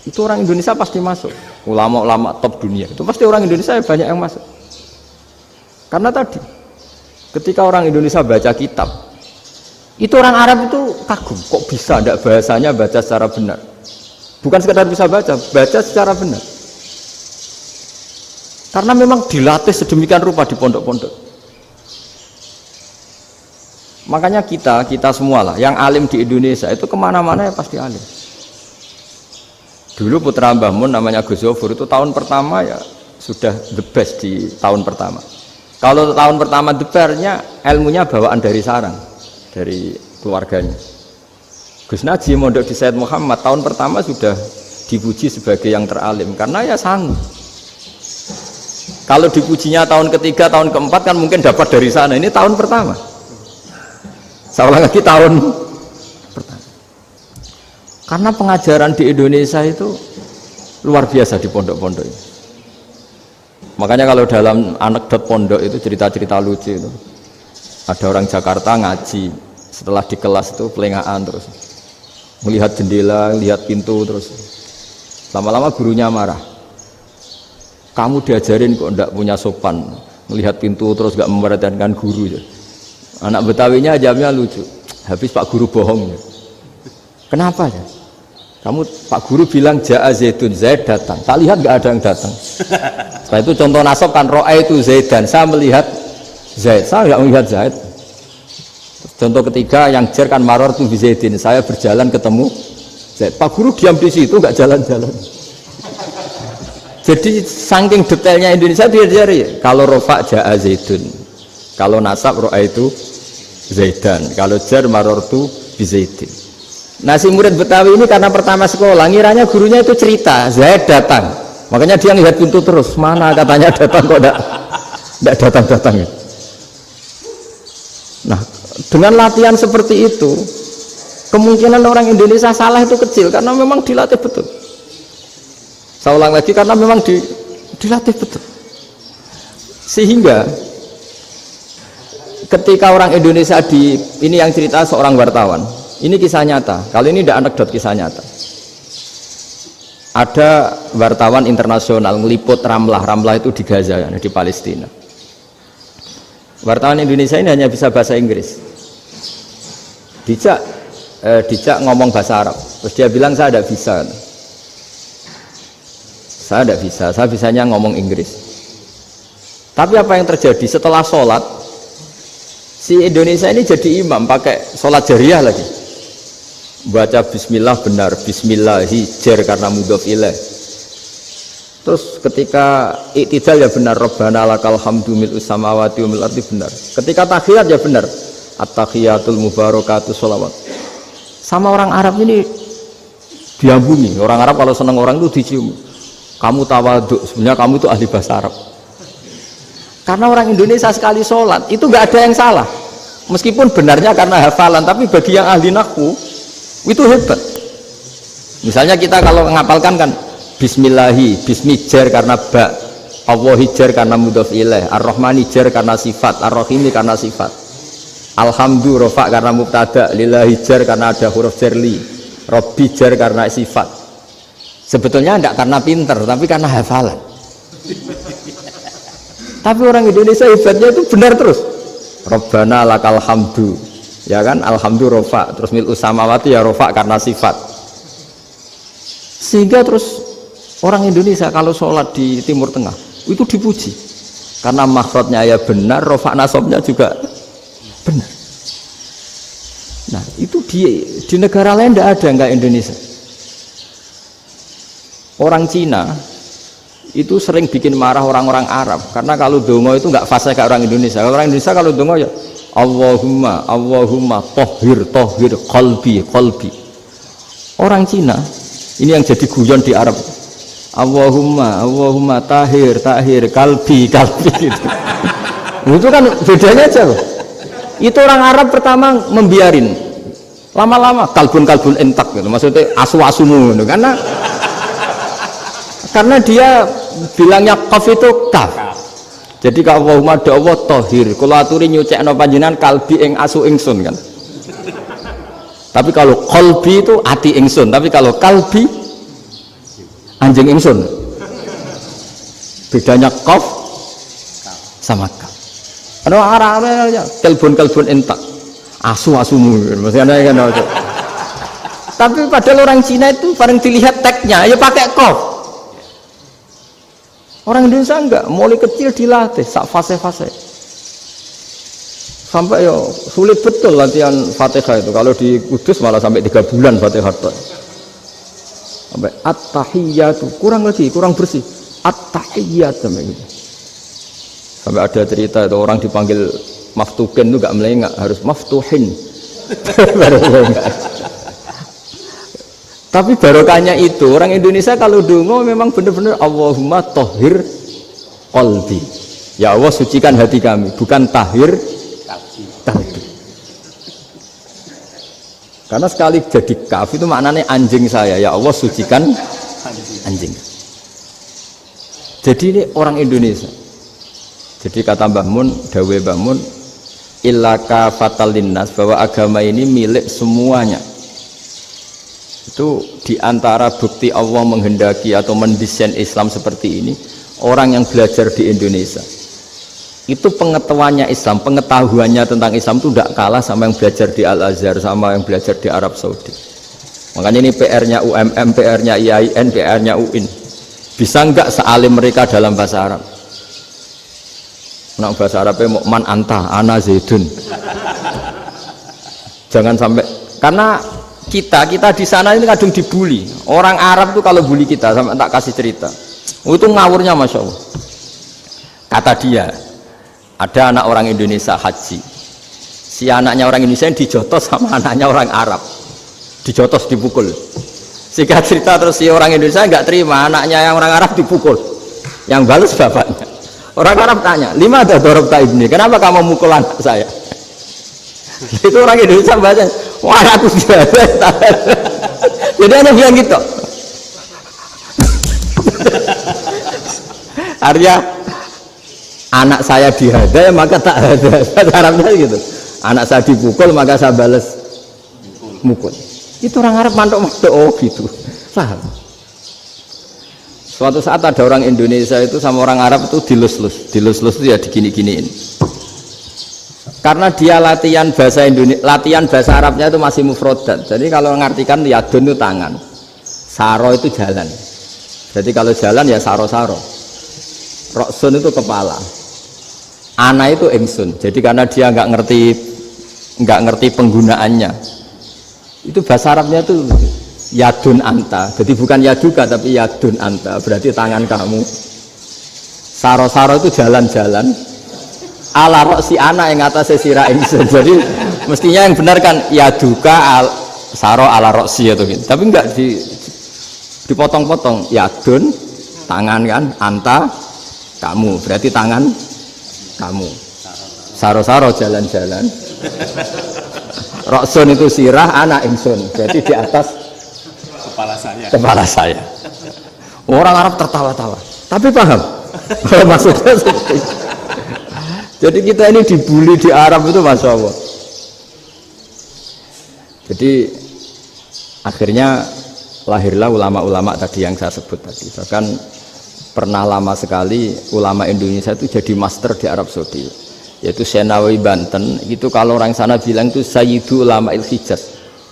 Itu orang Indonesia pasti masuk. Ulama-ulama top dunia. Itu pasti orang Indonesia banyak yang masuk. Karena tadi ketika orang Indonesia baca kitab, itu orang Arab itu kagum. Kok bisa tidak bahasanya baca secara benar? Bukan sekedar bisa baca secara benar. Karena memang dilatih sedemikian rupa di pondok-pondok. Makanya kita semua lah yang alim di Indonesia itu kemana-mana ya pasti alim. Dulu putra Mbah Mun namanya Gus Zofur itu tahun pertama ya sudah the best di tahun pertama. Kalau tahun pertama the best-nya ilmunya bawaan dari sarang. dari keluarganya. Gus Naji mondok di Sayyid Muhammad tahun pertama sudah dipuji sebagai yang teralim karena ya sanggup. Kalau dipujinya tahun ketiga, tahun keempat kan mungkin dapat dari sana. Ini tahun pertama. Saya ulang lagi tahun pertama. Karena pengajaran di Indonesia itu luar biasa di pondok-pondok ini. Makanya kalau dalam anekdot pondok itu cerita-cerita lucu itu. Ada orang Jakarta ngaji, setelah di kelas itu pelengahan terus. Melihat jendela, lihat pintu terus. Lama-lama gurunya marah. Kamu diajarin kok ndak punya sopan, melihat pintu terus gak memperhatikan guru ya. Anak Betawinya jawabnya lucu. Habis Pak Guru bohong ya. Kenapa ya? Kamu Pak Guru bilang Ja'a Zaidun, Zaid datang. Tak lihat gak ada yang datang. Setelah itu contoh nasab kan ro'a itu Zaidan, saya melihat Zaid, saya tidak melihat Zaid. Contoh ketiga yang jer kan maror tuh Zaidin, saya berjalan ketemu Zaid. Pak Guru diam di situ nggak jalan-jalan. Jadi saking detailnya Indonesia dia jari. Kalau rofa Ja'a Zaidun, kalau nasab ro'a itu Zaidan, kalau jer maror tuh Zaidin. Nah si murid Betawi ini karena pertama sekolah ngiranya gurunya itu cerita Zaid datang, makanya dia lihat pintu terus, mana katanya datang kok enggak datang-datang. Nah, dengan latihan seperti itu, kemungkinan orang Indonesia salah itu kecil karena memang dilatih betul. Saya ulang lagi karena memang dilatih betul. Sehingga ketika orang Indonesia ini yang cerita seorang wartawan, ini kisah nyata. Kali ini tidak anekdot, kisah nyata. Ada wartawan internasional meliput Ramlah itu di Gaza, di Palestina. Wartawan Indonesia ini hanya bisa bahasa Inggris. Dijak ngomong bahasa Arab. Terus dia bilang saya tidak bisa. Saya tidak bisa, saya bisanya ngomong Inggris. Tapi apa yang terjadi setelah sholat, si Indonesia ini jadi imam pakai sholat jariyah lagi. Baca bismillah benar, bismillahi jer karena mudhof ilaih. Terus ketika iktidal ya benar, Rabbana lakal hamdu mil'us samawati wa mil'ul ardi benar. Ketika tahiyat ya benar, at-tahiyatul mubarakatuh sholawat. Sama orang Arab ini diambungi. Orang Arab kalau senang orang itu dicium. Kamu tawaduk, sebenarnya kamu itu ahli bahasa Arab. Karena orang Indonesia sekali sholat itu nggak ada yang salah. Meskipun benarnya karena hafalan, tapi bagi yang ahli nahwu itu hebat. Misalnya kita kalau ngapalkan kan bismillahi, bismi jar karena ba, Allahi jar karena mudhof ilaih, ar-rahmani jar karena sifat, ar-rahimi karena sifat, alhamdu rofa karena mubtada, lillahi jar karena ada huruf jarli, robbi jar karena sifat. Sebetulnya tidak karena pinter, tapi karena hafalan. Tapi orang Indonesia hebatnya itu benar terus. Rabbana lakal hamdu, ya kan, alhamdu rofa, terus mil'us samawati ya rofa karena sifat. Sehingga terus orang Indonesia kalau sholat di Timur Tengah itu dipuji karena makhrajnya ya benar, rofa nasabnya juga benar. Nah itu di negara lain tidak ada, enggak Indonesia. Orang Cina itu sering bikin marah orang-orang Arab karena kalau dongo itu enggak fasih kayak orang Indonesia. Orang Indonesia kalau dongo ya Allahumma Allahumma tohir tohir qalbi qalbi. Orang Cina ini yang jadi guyon di Arab, Allahumma Allahumma tahir tahir kalbi kalbi gitu. Itu kan bedanya aja loh. Itu orang Arab pertama membiarin, lama-lama kalbun kalbun entak gitu, maksudnya asu-asumu gitu. Karena dia bilangnya qaf itu kaf. Jadi kalau Allahumma do Allah tohir, kalau aturi nyucekno panjenengan kalbi ing asu ingsun kan. Tapi kalau qalbi itu ati ingsun, tapi kalau kalbi anjing ingsun. Bedanya qaf sama kaf. Ada arah-arahnya kalbun-kalbun entak. Asu-asumu maksudnya kan. Tapi padahal orang Cina itu paling dilihat teksnya ya pakai qaf. Orang Indonesia enggak, mulai kecil dilatih sak fase-fase. Sampai ya sulit betul latihan Fatihah itu. Kalau di Kudus malah sampai 3 bulan Fatihah itu. Sampai at-tahiyyatu, kurang lagi, kurang bersih. At-tahiyyat sampai gitu. Sampai ada cerita itu orang dipanggil maftuhin itu enggak melengak, harus maftuhin. Tapi barokahnya itu orang Indonesia kalau dongo memang benar-benar Allahumma tohir qalbi. Ya Allah sucikan hati kami, bukan tahir kalbi. Karena sekali jadi kaf itu maknanya anjing saya. Ya Allah sucikan anjing. Jadi ini orang Indonesia. Jadi kata Mbah Mun, dawe Mbah Mun, illaka fatal linnas, bahwa agama ini milik semuanya. Itu diantara bukti Allah menghendaki atau mendesain Islam seperti ini, orang yang belajar di Indonesia itu pengetahuannya Islam, pengetahuannya tentang Islam itu tidak kalah sama yang belajar di Al-Azhar, sama yang belajar di Arab Saudi. Makanya ini PR-nya UMM, PR-nya IAIN, PR-nya UIN. Bisa enggak sealim mereka dalam bahasa Arab? Nah, bahasa Arabnya mau man anta, ana zaidun. Jangan sampai, karena kita di sana ini kadang dibully. Orang Arab tuh kalau bully kita, sampai tak kasih cerita. Itu ngawurnya Masya Allah. Kata dia, ada anak orang Indonesia haji. Si anaknya orang Indonesia yang dijotos sama anaknya orang Arab. Dijotos, dipukul. Sehingga cerita terus si orang Indonesia nggak terima, anaknya yang orang Arab dipukul. Yang balas bapaknya. Orang Arab tanya, lima ada dorok ibni, kenapa kamu mukul anak saya? Itu orang Indonesia baca, wah aku sudah. Jadi hanya bilang gitu. Artinya anak saya dihadai maka tak ada. Arabnya gitu. Anak saya dipukul maka saya balas mukul. Itu orang Arab mantuk-mantuk, oh gitu. Paham? Suatu saat ada orang Indonesia itu sama orang Arab itu dilus-lus itu ya digini-giniin. Karena dia latihan bahasa Indonesia, latihan bahasa Arabnya itu masih mufrodat. Jadi kalau mengartikan yadun itu tangan, saro itu jalan. Jadi kalau jalan ya saro-saro. Roksun itu kepala. Ana itu ingsun. Jadi karena dia nggak ngerti penggunaannya. Itu bahasa Arabnya itu yadun anta. Jadi bukan yaduka tapi yadun anta. Berarti tangan kamu. Saro-saro itu jalan-jalan. Ala roksi anak yang atasnya sirah ingsun. Jadi mestinya yang benar kan yaduka saro ala roksi itu. Tapi enggak dipotong-potong. Yadun tangan kan, anta kamu. Berarti tangan kamu. Saro-saro jalan-jalan. Roksun itu sirah, anak ingsun. Berarti di atas kepala saya. Orang Arab tertawa-tawa. Tapi paham? Maksudnya seperti itu. Jadi kita ini dibully di Arab itu Masya Allah. Jadi akhirnya lahirlah ulama-ulama tadi yang saya sebut tadi. Bahkan pernah lama sekali ulama Indonesia itu jadi master di Arab Saudi, yaitu Senawi Banten. Itu kalau orang sana bilang itu Sayyidu Ulama Il-Hijaz,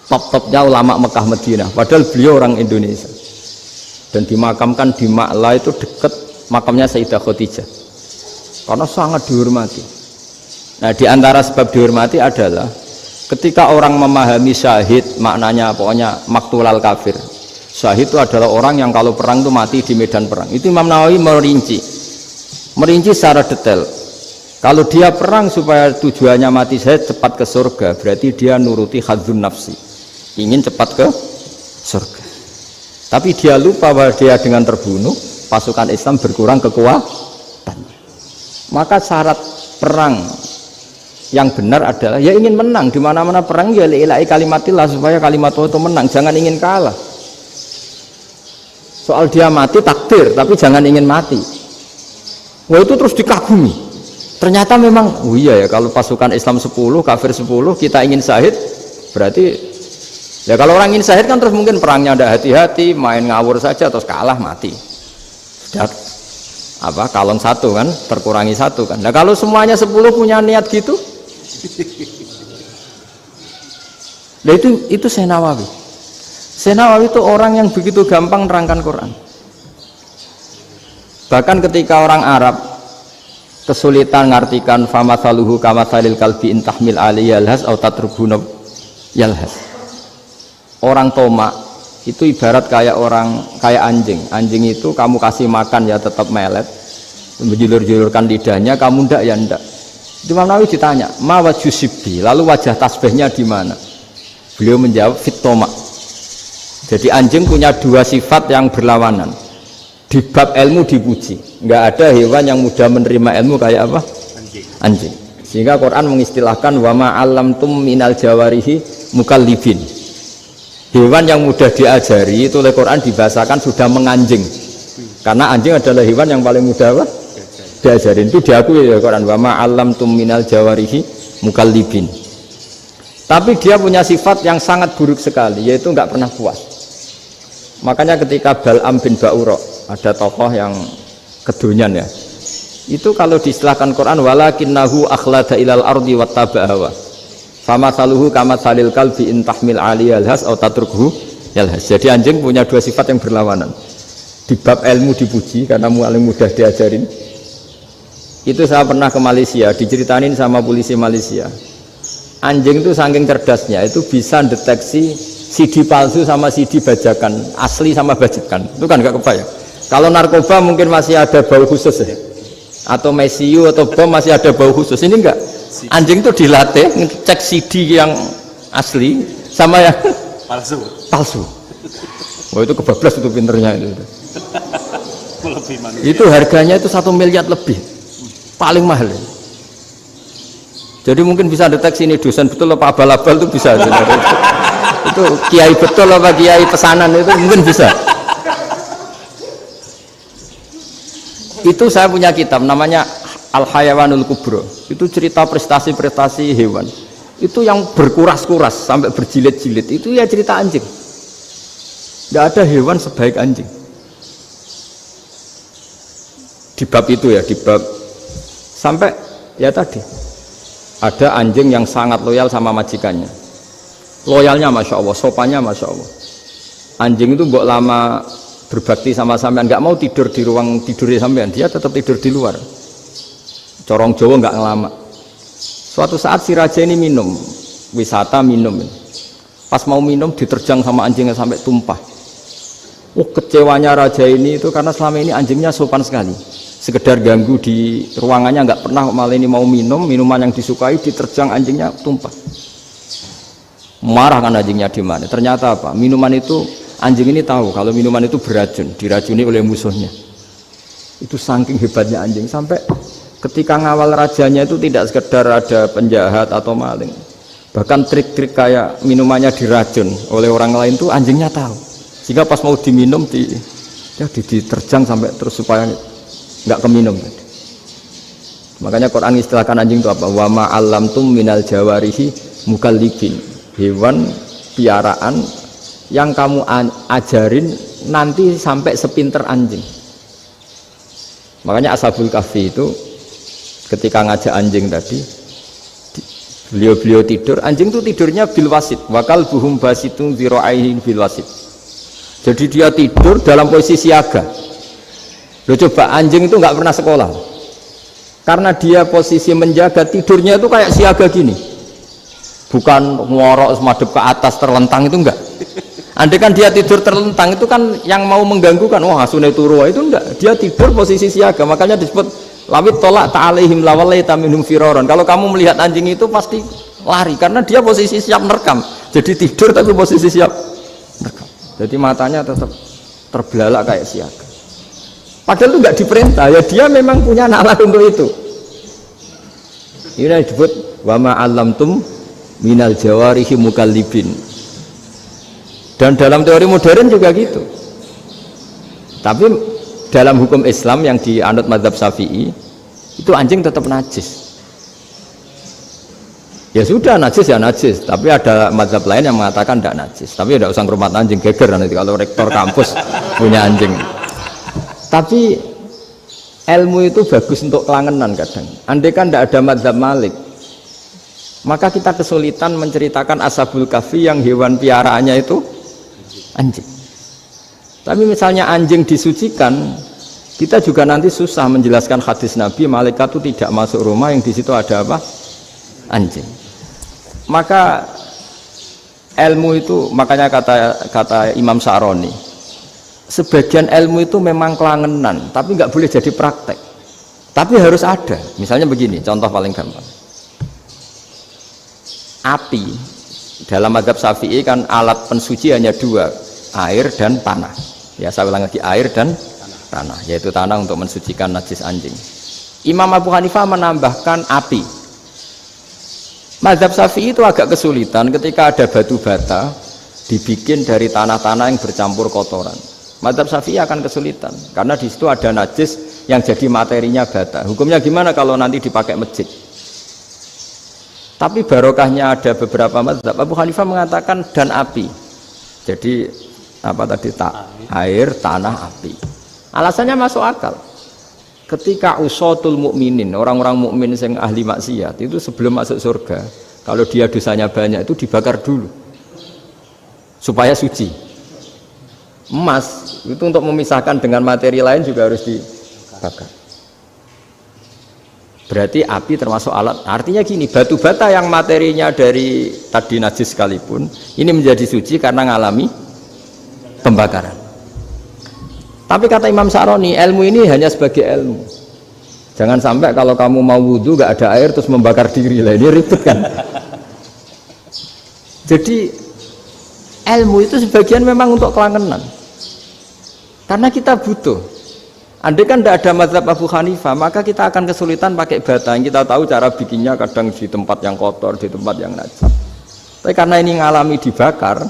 top-topnya ulama Mekah Madinah. Padahal beliau orang Indonesia dan dimakamkan di Ma'la itu dekat makamnya Sayyidah Khadijah karena sangat dihormati. Nah, di antara sebab dihormati adalah ketika orang memahami syahid, maknanya pokoknya maktulal kafir. Syahid itu adalah orang yang kalau perang itu mati di medan perang. Itu Imam Nawawi merinci secara detail. Kalau dia perang supaya tujuannya mati syahid cepat ke surga, berarti dia nuruti hadzun nafsi, ingin cepat ke surga. Tapi dia lupa bahwa dia dengan terbunuh pasukan Islam berkurang kekuatan. Maka syarat perang yang benar adalah ya ingin menang. Di mana-mana perang ya lillahi kalimatillah, supaya kalimat itu menang, jangan ingin kalah. Soal dia mati takdir, tapi jangan ingin mati. Wah, itu terus dikagumi. Ternyata memang, oh iya ya, kalau pasukan Islam 10, kafir 10, kita ingin syahid, berarti ya kalau orang ingin syahid kan terus mungkin perangnya ada hati-hati, main ngawur saja terus kalah mati. Sudah kalon satu kan, terkurangi satu kan. Nah kalau semuanya 10 punya niat gitu, nah itu Senawawi. Senawawi itu orang yang begitu gampang nerangkan Quran. Bahkan ketika orang Arab kesulitan ngartikan famathaluhu kamathalil kalbi intahmil alaihi yalhas atau tatrubuna yalhas. Orang tomak itu ibarat kayak anjing. Anjing itu kamu kasih makan ya tetap melet, menjulur-julurkan lidahnya, kamu ndak ya ndak. Imam Nawawi ditanya, ma wajhu sibbi, lalu wajah tasbihnya di mana? Beliau menjawab fitoma. Jadi anjing punya dua sifat yang berlawanan. Di bab ilmu dipuji, nggak ada hewan yang mudah menerima ilmu kayak apa? Anjing. Sehingga Quran mengistilahkan wama alamtum minal jawarihi mukallibin. Hewan yang mudah diajari itu oleh Quran dibahasakan sudah menganjing. Karena anjing adalah hewan yang paling mudah apa? Diajarin. Itu diakui oleh Quran wama alamtum minal jawarihi mukallibin. Tapi dia punya sifat yang sangat buruk sekali, yaitu nggak pernah puas. Makanya ketika Bal'am bin Ba'ura, ada tokoh yang kedonyan ya, itu kalau diistilahkan Quran walakinnahu akhlada ilal ardi wattaba'a hawa famathaluhu kamathalil kalbi in tahmil 'alaihi yalhas aw tatrukhu yalhas. Jadi anjing punya dua sifat yang berlawanan. Di bab ilmu dipuji karena paling mudah diajarin. Itu saya pernah ke Malaysia, diceritain sama polisi Malaysia. Anjing itu saking cerdasnya itu bisa deteksi CD palsu sama CD bajakan, asli sama bajakan. Itu kan nggak kebayang. Kalau narkoba mungkin masih ada bau khusus ya, atau mesiu atau bom masih ada bau khusus. Ini enggak. Anjing itu dilatih ngecek CD yang asli sama yang palsu. Wah itu kebablas itu pinternya itu. Itu harganya itu 1 miliar lebih, paling mahal. Jadi mungkin bisa deteksi ini dosen betul apa abal-abal itu bisa. Itu kiai betul apa kiai pesanan itu mungkin bisa. Itu saya punya kitab namanya Al-Hayawanul Kubro. Itu cerita prestasi-prestasi hewan. Itu yang berkuras-kuras sampai berjilid-jilid. Itu ya cerita anjing. Tidak ada hewan sebaik anjing. Di bab itu ya, di bab sampai ya tadi. Ada anjing yang sangat loyal sama majikannya. Loyalnya Masya Allah, sopannya Masya Allah. Anjing itu mbok lama berbakti sama sampean, nggak mau tidur di ruang tidurnya sampean, dia tetap tidur di luar. Corong Jawa nggak ngelama. Suatu saat si raja ini minum, wisata minum. Pas mau minum diterjang sama anjingnya sampai tumpah. Kecewanya raja ini itu karena selama ini anjingnya sopan sekali. Sekedar ganggu di ruangannya nggak pernah, malah ini mau minum minuman yang disukai diterjang anjingnya tumpah. Marah kan anjingnya di mana? Ternyata apa? Minuman itu anjing ini tahu kalau minuman itu beracun, diracuni oleh musuhnya. Itu saking hebatnya anjing sampai ketika ngawal rajanya itu tidak sekedar ada penjahat atau maling, bahkan trik-trik kayak minumannya diracun oleh orang lain itu anjingnya tahu. Sehingga pas mau diminum diterjang sampai terus supaya nggak keminum. Makanya Quran istilahkan anjing itu apa? Wa ma 'allamtum minal jawarihi mukallibin. Hewan piaraan yang kamu ajarin nanti sampai sepinter anjing. Makanya Ashabul Kahfi itu ketika ngajak anjing tadi, beliau tidur, anjing itu tidurnya bil wasit. Wakal buhum basitun dzira'aihi bil wasit. Jadi dia tidur dalam posisi siaga. Loh coba anjing itu nggak pernah sekolah karena dia posisi menjaga, tidurnya itu kayak siaga gini, bukan ngorok semadep ke atas terlentang, itu enggak. Andai kan dia tidur terlentang itu kan yang mau mengganggu kan, wah sunai turwa, itu enggak, dia tidur posisi siaga. Makanya disebut lawit tolak ta'alaihim lawalaita minhum firoron. Kalau kamu melihat anjing itu pasti lari karena dia posisi siap merekam. Jadi tidur tapi posisi siap merekam, jadi matanya tetap terbelalak kayak siaga. Padahal itu nggak diperintah, ya dia memang punya nalar untuk itu. Ini disebut wa ma 'allamtum minal jawarihi mukallibin. Dan dalam teori modern juga gitu. Tapi dalam hukum Islam yang dianut mazhab Syafi'i itu anjing tetap najis. Ya sudah najis ya najis, tapi ada mazhab lain yang mengatakan tidak najis. Tapi tidak usah ngurmat anjing, geger nanti kalau rektor kampus punya anjing. Tapi ilmu itu bagus untuk kelangenan kadang. Andai kan tidak ada mazhab Malik, maka kita kesulitan menceritakan Ashabul Kahfi yang hewan piaraannya itu anjing. Tapi misalnya anjing disucikan, kita juga nanti susah menjelaskan hadis Nabi malaikat itu tidak masuk rumah yang di situ ada apa? Anjing. Maka ilmu itu, makanya kata Imam Sa'roni, sebagian ilmu itu memang kelangenan, tapi nggak boleh jadi praktek. Tapi harus ada. Misalnya begini, contoh paling gampang. Api dalam mazhab Syafi'i kan alat pensuci hanya dua, air dan tanah. Ya, saya ulang lagi, air dan tanah, yaitu tanah untuk mensucikan najis anjing. Imam Abu Hanifah menambahkan api. Mazhab Syafi'i itu agak kesulitan ketika ada batu bata dibikin dari tanah-tanah yang bercampur kotoran. Mazhab Syafi'i akan kesulitan karena di situ ada najis yang jadi materinya bata. Hukumnya gimana kalau nanti dipakai masjid? Tapi barokahnya ada beberapa mazhab. Abu Hanifah mengatakan dan api. Jadi apa tadi, air, tanah, api. Alasannya masuk akal. Ketika usatul mukminin, orang-orang mukmin yang ahli maksiat itu sebelum masuk surga, kalau dia dosanya banyak itu dibakar dulu supaya suci. Emas itu untuk memisahkan dengan materi lain juga harus dibakar. Berarti api termasuk alat. Artinya gini, batu bata yang materinya dari tadi najis sekalipun ini menjadi suci karena mengalami pembakaran. Tapi kata Imam Sa'roni, ilmu ini hanya sebagai ilmu. Jangan sampai kalau kamu mau wudhu gak ada air terus membakar diri lah, ini ribet kan. Jadi ilmu itu sebagian memang untuk kelangenan karena kita butuh. Andai kan tidak ada mazhab Abu Hanifah, maka kita akan kesulitan pakai bata. Yang kita tahu cara bikinnya kadang di tempat yang kotor, di tempat yang najis. Tapi karena ini ngalami dibakar,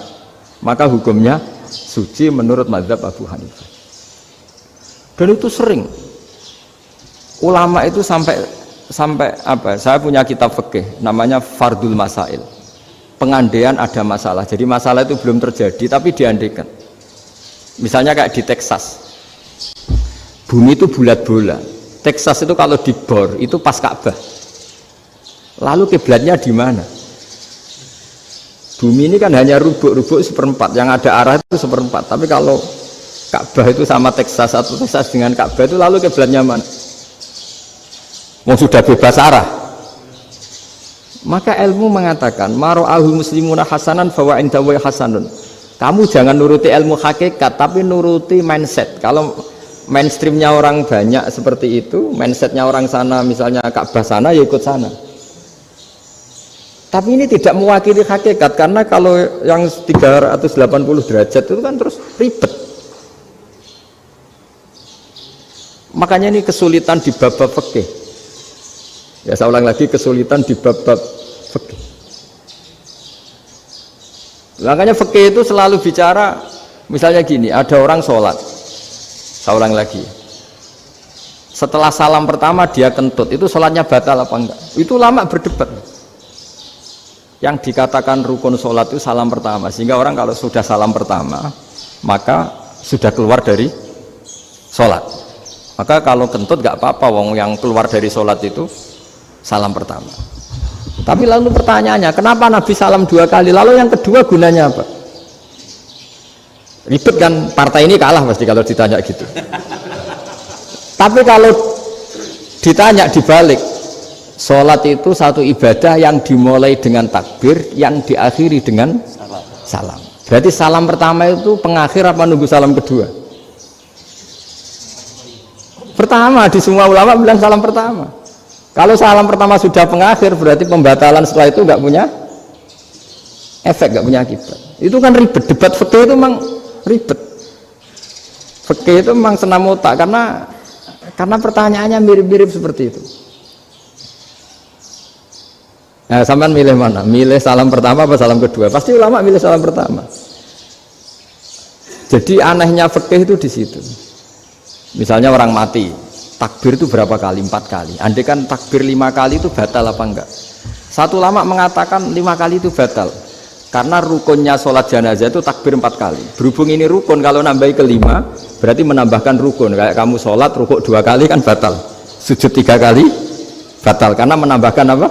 maka hukumnya suci menurut mazhab Abu Hanifah. Dan itu sering. Ulama itu sampai apa? Saya punya kitab fikih namanya Fardul Masail. Pengandaian ada masalah. Jadi masalah itu belum terjadi tapi diandaikan. Misalnya kayak di Texas. Bumi itu bulat bola. Texas itu kalau dibor itu pas Ka'bah. Lalu kiblatnya di mana? Bumi ini kan hanya rubuk-rubuk seperempat, yang ada arah itu seperempat. Tapi kalau Ka'bah itu sama Texas atau Texas dengan Ka'bah itu lalu kiblatnya mana? Mau sudah bebas arah. Maka ilmu mengatakan maro'ahul muslimuna hasanan fawa indawa hasanun. Kamu jangan nuruti ilmu hakikat tapi nuruti mindset. Kalau mainstreamnya orang banyak seperti itu, mindsetnya orang sana misalnya Ka'bah sana ya ikut sana. Tapi ini tidak mewakili hakikat karena kalau yang 380 derajat itu kan terus ribet. Makanya ini kesulitan di bab-bab fikih. Ya saya ulang lagi, kesulitan di bab-bab fikih. Makanya fikih itu selalu bicara misalnya gini, ada orang sholat. Saya ulang lagi, setelah salam pertama dia kentut, itu sholatnya batal apa enggak? Itu lama berdebat. Yang dikatakan rukun sholat itu salam pertama, sehingga orang kalau sudah salam pertama maka sudah keluar dari sholat. Maka kalau kentut enggak apa-apa, wong yang keluar dari sholat itu salam pertama. Tapi lalu pertanyaannya, kenapa Nabi salam 2 kali, lalu yang kedua gunanya apa? Ribet kan, partai ini kalah pasti kalau ditanya gitu. Tapi kalau ditanya dibalik, sholat itu satu ibadah yang dimulai dengan takbir, yang diakhiri dengan salam. Berarti salam pertama itu pengakhir apa nunggu salam kedua? Pertama, di semua ulama bilang salam pertama. Kalau salam pertama sudah pengakhir, berarti pembatalan setelah itu nggak punya efek, nggak punya akibat. Itu kan ribet, debat fikih itu memang ribet. Fikih itu memang senam otak karena pertanyaannya mirip-mirip seperti itu. Nah, sampean milih mana? Milih salam pertama apa salam kedua? Pasti ulama milih salam pertama. Jadi anehnya fikih itu di situ. Misalnya orang mati, takbir itu berapa kali? 4 kali. Andai kan takbir 5 kali itu batal apa enggak? Satu ulama mengatakan 5 kali itu batal. Karena rukunnya sholat jenazah itu takbir 4 kali. Berhubung ini rukun, kalau nambahi ke-5 berarti menambahkan rukun. Kayak kamu sholat rukuk 2 kali kan batal, sujud 3 kali batal karena menambahkan apa?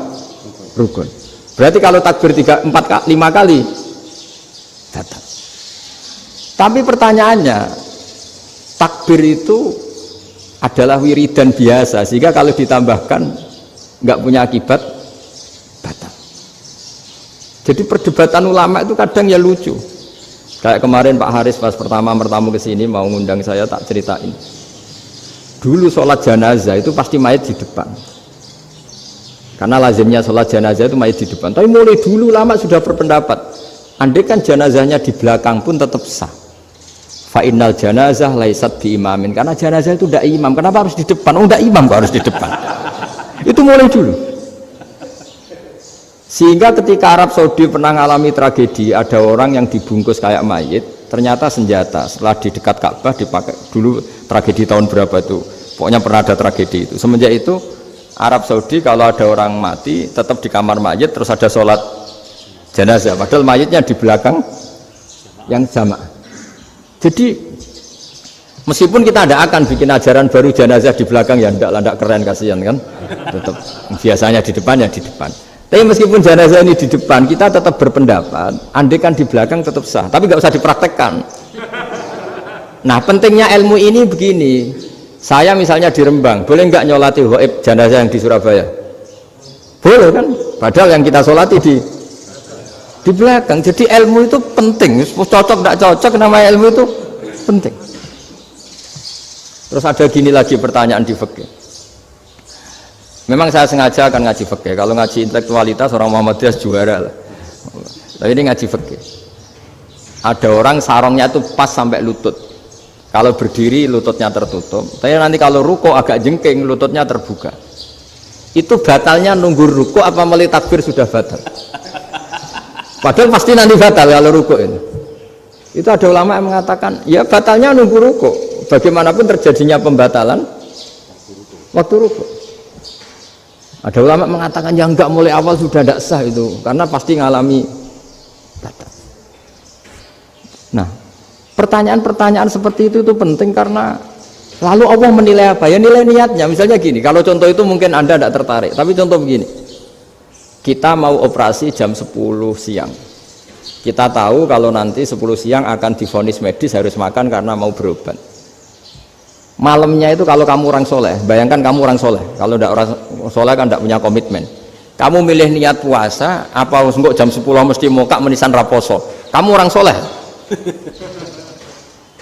Rukun. Berarti kalau takbir 5 kali batal. Tapi pertanyaannya, takbir itu adalah wiridan biasa, sehingga kalau ditambahkan nggak punya akibat, batal. Jadi perdebatan ulama itu kadang ya lucu. Kayak kemarin Pak Haris pas pertama bertamu ke sini mau ngundang saya, tak ceritain. dulu sholat jenazah itu pasti mayat di depan. Karena lazimnya sholat jenazah itu mayat di depan. Tapi mulai dulu lama sudah berpendapat, andai kan jenazahnya di belakang pun tetap sah. Fa innal janazah laisat bi imamin. Karena jenazah itu tidak imam. Kenapa harus di depan? Oh, tidak imam kok harus di depan. Itu mulai dulu. Sehingga ketika Arab Saudi pernah mengalami tragedi, ada orang yang dibungkus kayak mayit, ternyata senjata. Setelah di dekat Ka'bah dipakai dulu, tragedi tahun berapa itu? Pokoknya pernah ada tragedi itu. Semenjak itu Arab Saudi kalau ada orang mati tetap di kamar mayit, terus ada sholat jenazah, padahal mayitnya di belakang yang jamaah. Jadi meskipun kita tidak akan bikin ajaran baru jenazah di belakang, ya tidak keren, kasihan kan, tetap biasanya di depan ya di depan. Tapi meskipun jenazah ini di depan, kita tetap berpendapat andai kan di belakang tetap sah, tapi nggak usah dipraktekkan. Nah pentingnya ilmu ini begini. Saya misalnya di Rembang, boleh nggak nyolati ghaib jenazah yang di Surabaya? Boleh kan? Padahal yang kita solati di belakang. Jadi ilmu itu penting. Cocok nggak cocok, nama ilmu itu penting. Terus ada gini lagi pertanyaan di fikih. Memang saya sengaja akan ngaji fikih. Kalau ngaji intelektualitas orang Muhammadiyah juara lah. Tapi ini ngaji fikih. Ada orang sarongnya itu pas sampai lutut. Kalau berdiri lututnya tertutup, tapi nanti kalau ruko agak jengking lututnya terbuka. Itu batalnya nunggu ruko apa mulai takbir sudah batal? Padahal pasti nanti batal kalau ruko ini. Itu ada ulama yang mengatakan, ya batalnya nunggu ruko. Bagaimanapun terjadinya pembatalan waktu ruko. Ada ulama mengatakan yang enggak mulai awal sudah tidak sah itu, karena pasti ngalami batal. Nah, pertanyaan-pertanyaan seperti itu penting karena lalu Allah menilai apa? Ya nilai niatnya. Misalnya gini, kalau contoh itu mungkin Anda tidak tertarik, tapi contoh begini, kita mau operasi jam 10 siang, kita tahu kalau nanti 10 siang akan divonis medis harus makan karena mau berobat. Malamnya itu kalau kamu orang soleh, bayangkan kamu orang soleh, kalau tidak orang soleh kan tidak punya komitmen, kamu milih niat puasa apa enggak jam 10 mesti mokak menisan raposo, kamu orang soleh.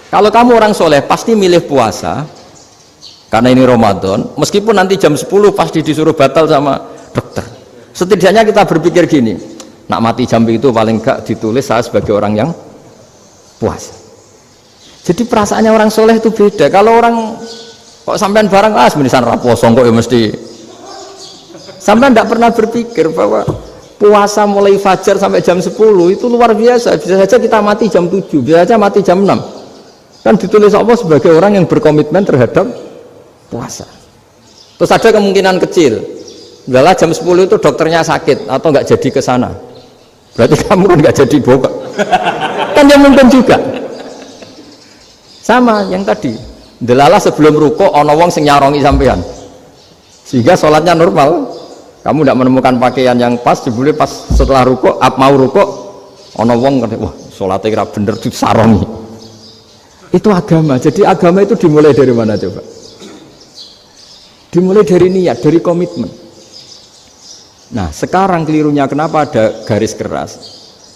Kalau kamu orang soleh pasti milih puasa karena ini Ramadan, meskipun nanti jam 10 pasti disuruh batal sama dokter. Setidaknya kita berpikir gini, nak mati jam itu paling enggak ditulis saya sebagai orang yang puasa. Jadi perasaannya orang soleh itu beda. Kalau orang kok sampean barang menisan raposo kok ya mesti, sampean tidak pernah berpikir bahwa puasa mulai fajar sampai jam 10 itu luar biasa. Bisa saja kita mati jam 7, bisa saja mati jam 6. Kan ditulis Allah sebagai orang yang berkomitmen terhadap puasa. Terus ada kemungkinan kecil, adalah jam 10 itu dokternya sakit atau nggak jadi ke sana, berarti kamu kan nggak jadi buka. Kan yang mungkin juga sama yang tadi, delalah sebelum ruko ono wong sing nyarongi sampean sehingga sholatnya normal, kamu tidak menemukan pakaian yang pas, jebule pas setelah ruko mau ruko ono wong wah sholatnya kira bener disarongi. Itu agama. Jadi agama itu dimulai dari mana coba? Dimulai dari niat, dari komitmen. Nah sekarang kelirunya kenapa ada garis keras?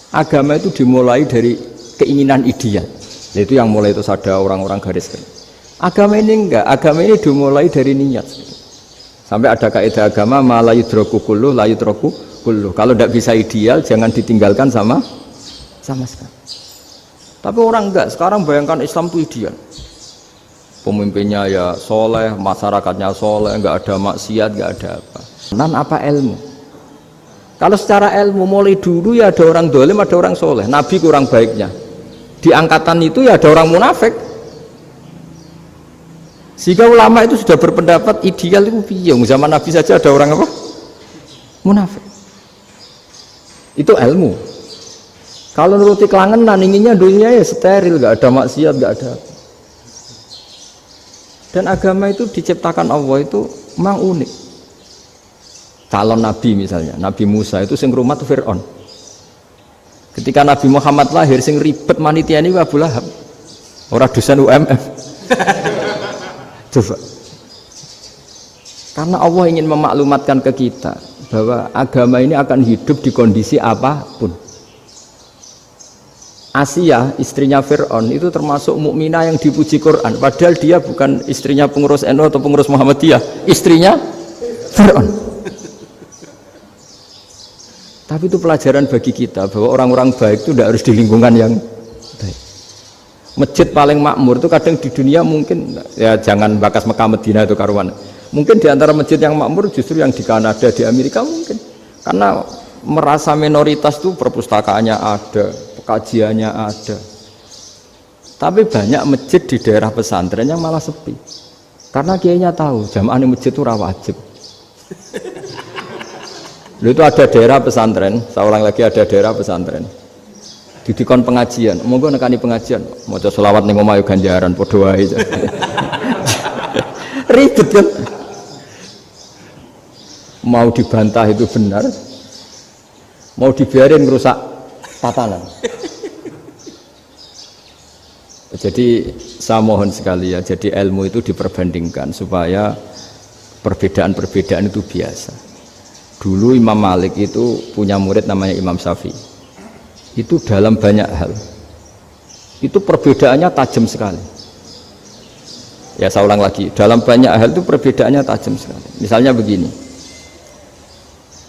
Agama itu dimulai dari keinginan ideal. Itu yang mulai itu ada orang-orang garis keras. Agama ini enggak, agama ini dimulai dari niat. Sampai ada kaidah agama ma la yudraku kullu la yudraku kullu. Kalau tidak bisa ideal jangan ditinggalkan sama sekali. Tapi orang enggak, sekarang bayangkan Islam itu ideal, pemimpinnya ya soleh, masyarakatnya soleh, enggak ada maksiat, enggak ada apa. Dan apa ilmu? Kalau secara ilmu mulai dulu ya ada orang dolim, ada orang soleh. Nabi kurang baiknya, di angkatan itu ya ada orang munafik. Sehingga ulama itu sudah berpendapat ideal itu piye, zaman Nabi saja ada orang apa? Munafik. Itu ilmu. Kalau nuruti kelangenan, inginnya dunia ya steril, gak ada maksiat, gak ada. Dan agama itu diciptakan Allah itu memang unik. Calon Nabi misalnya, Nabi Musa itu sing rumat Fir'aun. Ketika Nabi Muhammad lahir, sing ribet manitia ini Abu Lahab. Orang dosen UMM. Coba. Karena Allah ingin memaklumatkan ke kita bahwa agama ini akan hidup di kondisi apapun. Asia, istrinya Fir'aun itu termasuk mukminah yang dipuji Quran. Padahal dia bukan istrinya pengurus NU atau pengurus Muhammadiyah, istrinya Fir'aun. Tapi itu pelajaran bagi kita bahwa orang-orang baik itu tidak harus di lingkungan yang baik. Masjid paling makmur itu kadang di dunia mungkin ya jangan bakas Mekah Medina itu karuan. Mungkin di antara masjid yang makmur justru yang di Kanada, di Amerika mungkin. Karena merasa minoritas itu perpustakaannya ada, kajiannya ada. Tapi banyak masjid di daerah pesantren yang malah sepi. Karena kiainya tahu jamaah di masjid itu wajib. Itu ada daerah pesantren, saya ulang lagi ada daerah pesantren. Didikon pengajian, monggo nekani pengajian, maca selawat ning omah yo ganjaran padha wae. Ribet kan? Mau dibantah itu benar, mau dibiarin merusak tatanan. Jadi saya mohon sekali ya, jadi ilmu itu diperbandingkan supaya perbedaan-perbedaan itu biasa. Dulu Imam Malik itu punya murid namanya Imam Syafi'i. Itu dalam banyak hal. Itu perbedaannya tajam sekali. Ya saya ulang lagi, dalam banyak hal itu perbedaannya tajam sekali. Misalnya begini.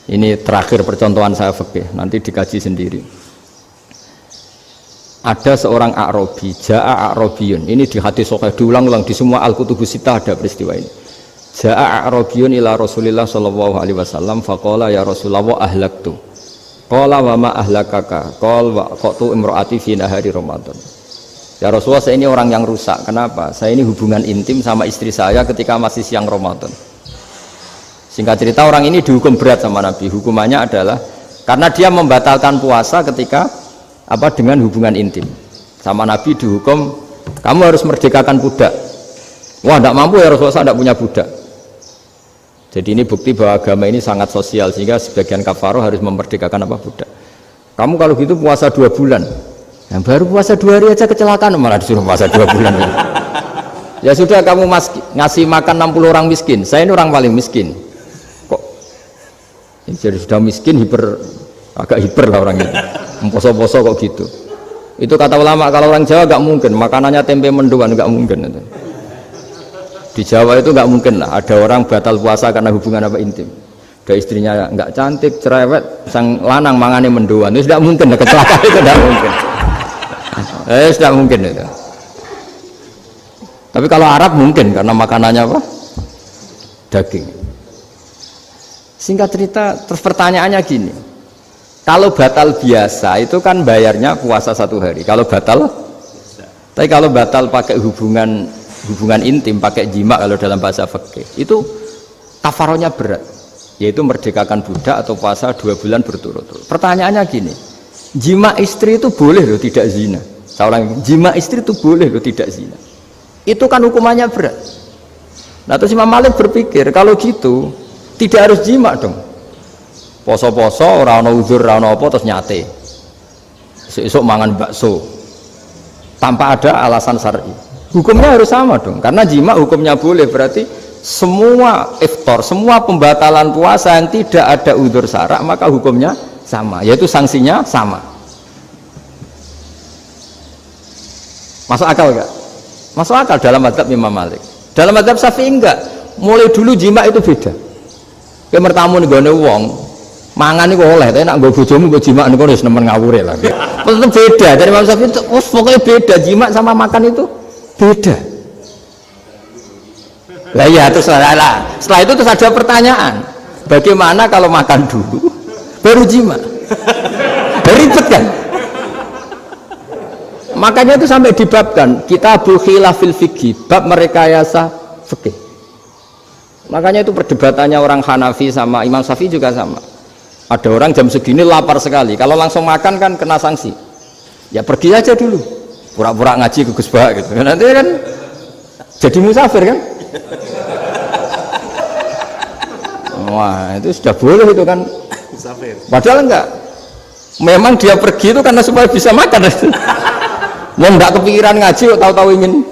Ini terakhir percontohan saya fikih, nanti dikaji sendiri. Ada seorang A'rabi, Ja'a A'rabiyun. Ini di hadis sahih diulang-ulang di semua Al-Kutubus Sittah ada peristiwa ini. Ja'a A'rabiyun ila Rasulillah sallallahu alaihi wasallam faqala ya Rasulullah ahlaktu. Qala wa ma ahlakaka? Qala wa qatu imraati fi nahari Ramadan. Ya Rasulullah, saya ini orang yang rusak. Kenapa? Saya ini hubungan intim sama istri saya ketika masih siang Ramadan. Singkat cerita orang ini dihukum berat sama Nabi. Hukumannya adalah karena dia membatalkan puasa ketika dengan hubungan intim. Sama Nabi dihukum, kamu harus merdekakan budak. Wah, tidak mampu ya Rasulullah, saya tidak punya budak. Jadi ini bukti bahwa agama ini sangat sosial sehingga sebagian kafaroh harus memerdekakan budak. Kamu kalau gitu puasa 2 bulan. Yang baru puasa 2 hari aja kecelakaan malah disuruh puasa 2 bulan. Ya sudah kamu ngasih makan 60 orang miskin. Saya ini orang paling miskin. Kok jadi sudah miskin agak hiper lah orang itu. Poso-poso kok gitu. Itu kata ulama kalau orang Jawa gak mungkin makanannya tempe mendoan, gak mungkin itu. Di Jawa itu nggak mungkin lah ada orang batal puasa karena hubungan intim. Ada istrinya nggak cantik, cerewet, sang lanang mangane mendoan, itu tidak mungkin, kecelakaan itu tidak mungkin. Tidak mungkin itu. Tapi kalau Arab mungkin karena makanannya daging. Singkat cerita, terus pertanyaannya gini, kalau batal biasa itu kan bayarnya puasa 1 hari. Kalau batal, tapi kalau batal pakai hubungan intim, pakai jima kalau dalam bahasa fikih itu kafarohnya berat, yaitu merdekakan budak atau puasa 2 bulan berturut-turut. Pertanyaannya gini, jima istri itu boleh loh tidak zina. Saya ulangi, jima istri itu boleh loh tidak zina. Itu kan hukumannya berat. Nah terus Imam Malik berpikir kalau gitu tidak harus jima dong. Poso-poso, ora ana uzur, ora ana apa terus nyate. Esuk mangan bakso tanpa ada alasan syar'i. Hukumnya harus sama dong, karena jima hukumnya boleh, berarti semua iftar, semua pembatalan puasa yang tidak ada udzur syara' maka hukumnya sama, yaitu sanksinya sama. Masuk akal enggak? Masuk akal dalam mazhab Imam Malik. Dalam mazhab Syafi'i enggak. Mulai dulu jima itu beda. Kayak mertamu nih gone wong, mangan itu oleh, tapi nak nggo bojomu nggo jima niku wis nemen ngawure lah. Tetep beda. Dari Imam Syafi'i pokoknya beda, jima sama makan itu beda. Lah ya terus setelah itu terus ada pertanyaan, bagaimana kalau makan dulu baru jima? Ribet kan? Makanya itu sampai dibabkan Kitabul Khilafil Fiqhi, bab merekayasa fikih. Makanya itu perdebatannya orang Hanafi sama Imam Syafi'i juga sama. Ada orang jam segini lapar sekali, kalau langsung makan kan kena sanksi. Ya pergi aja dulu, pura-pura ngaji ke Gus Bah gitu. Nanti kan jadi musafir kan? Wah itu sudah boleh itu kan? Musafir. Padahal enggak. Memang dia pergi itu karena supaya bisa makan. Mau enggak kepikiran ngaji, tahu-tahu ingin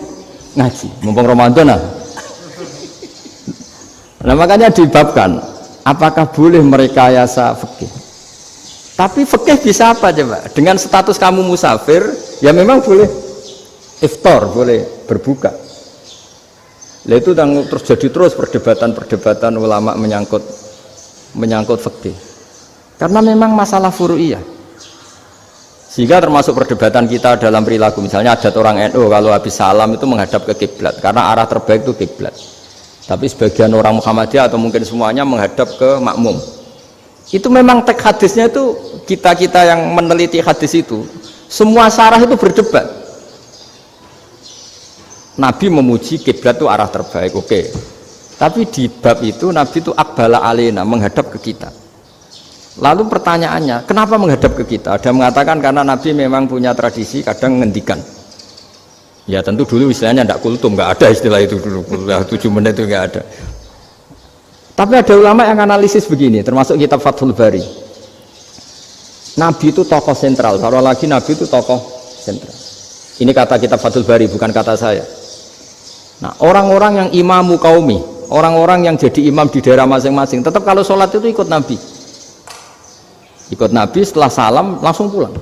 ngaji. Mumpung Ramadan lah. Nah makanya dibabkan, apakah boleh merekayasa fikih? Tapi fikih bisa apa coba? Dengan status kamu musafir, ya memang boleh iftar, boleh berbuka. Lah itu terus jadi terus perdebatan ulama menyangkut fikih. Karena memang masalah furu'iyah. Sehingga termasuk perdebatan kita dalam perilaku, misalnya adat orang NU kalau habis salam itu menghadap ke kiblat karena arah terbaik itu kiblat. Tapi sebagian orang Muhammadiyah atau mungkin semuanya menghadap ke makmum. Itu memang teks hadisnya itu kita yang meneliti hadis itu semua syarah itu berdebat. Nabi memuji kiblat itu arah terbaik, oke. Tapi di bab itu Nabi itu aqbala alaina, menghadap ke kita. Lalu pertanyaannya, kenapa menghadap ke kita? Ada mengatakan karena Nabi memang punya tradisi kadang ngendikan. Ya tentu dulu istilahnya tidak kultum, nggak ada istilah itu dulu, 7 menit itu nggak ada. Tapi ada ulama yang analisis begini, termasuk kitab Fathul Bari. Nabi itu tokoh sentral, taruh lagi Nabi itu tokoh sentral. Ini kata kitab Fathul Bari, bukan kata saya. Nah, orang-orang yang imamu qaumi, orang-orang yang jadi imam di daerah masing-masing, tetap kalau sholat itu ikut Nabi. Ikut Nabi, setelah salam langsung pulang.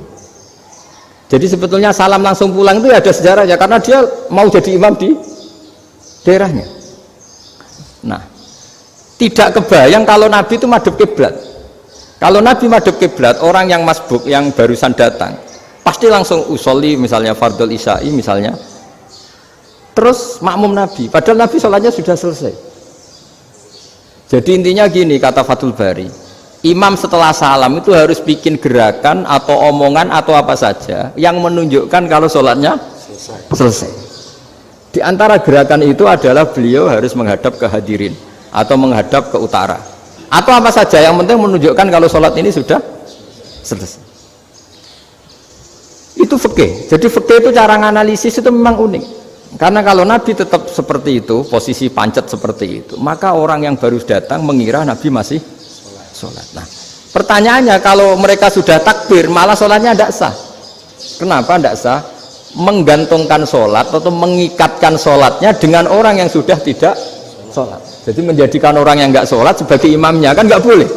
Jadi sebetulnya salam langsung pulang itu ada sejarahnya, karena dia mau jadi imam di daerahnya. Nah, tidak kebayang kalau Nabi itu madhep kiblat. Kalau Nabi madhep kiblat, orang yang masbuk yang barusan datang pasti langsung usolli, misalnya fardhu isya'i misalnya, terus makmum Nabi, padahal Nabi sholatnya sudah selesai. Jadi intinya gini kata Fathul Bari, imam setelah salam itu harus bikin gerakan atau omongan atau apa saja yang menunjukkan kalau sholatnya selesai. Di antara gerakan itu adalah beliau harus menghadap ke hadirin atau menghadap ke utara atau apa saja yang penting menunjukkan kalau sholat ini sudah selesai. Itu fikih. Jadi fikih itu cara menganalisis itu memang unik, karena kalau Nabi tetap seperti itu, posisi pancet seperti itu, maka orang yang baru datang mengira Nabi masih sholat. Nah, pertanyaannya kalau mereka sudah takbir malah sholatnya tidak sah. Kenapa tidak sah? Menggantungkan sholat atau mengikatkan sholatnya dengan orang yang sudah tidak sholat. Jadi menjadikan orang yang nggak sholat sebagai imamnya kan nggak boleh.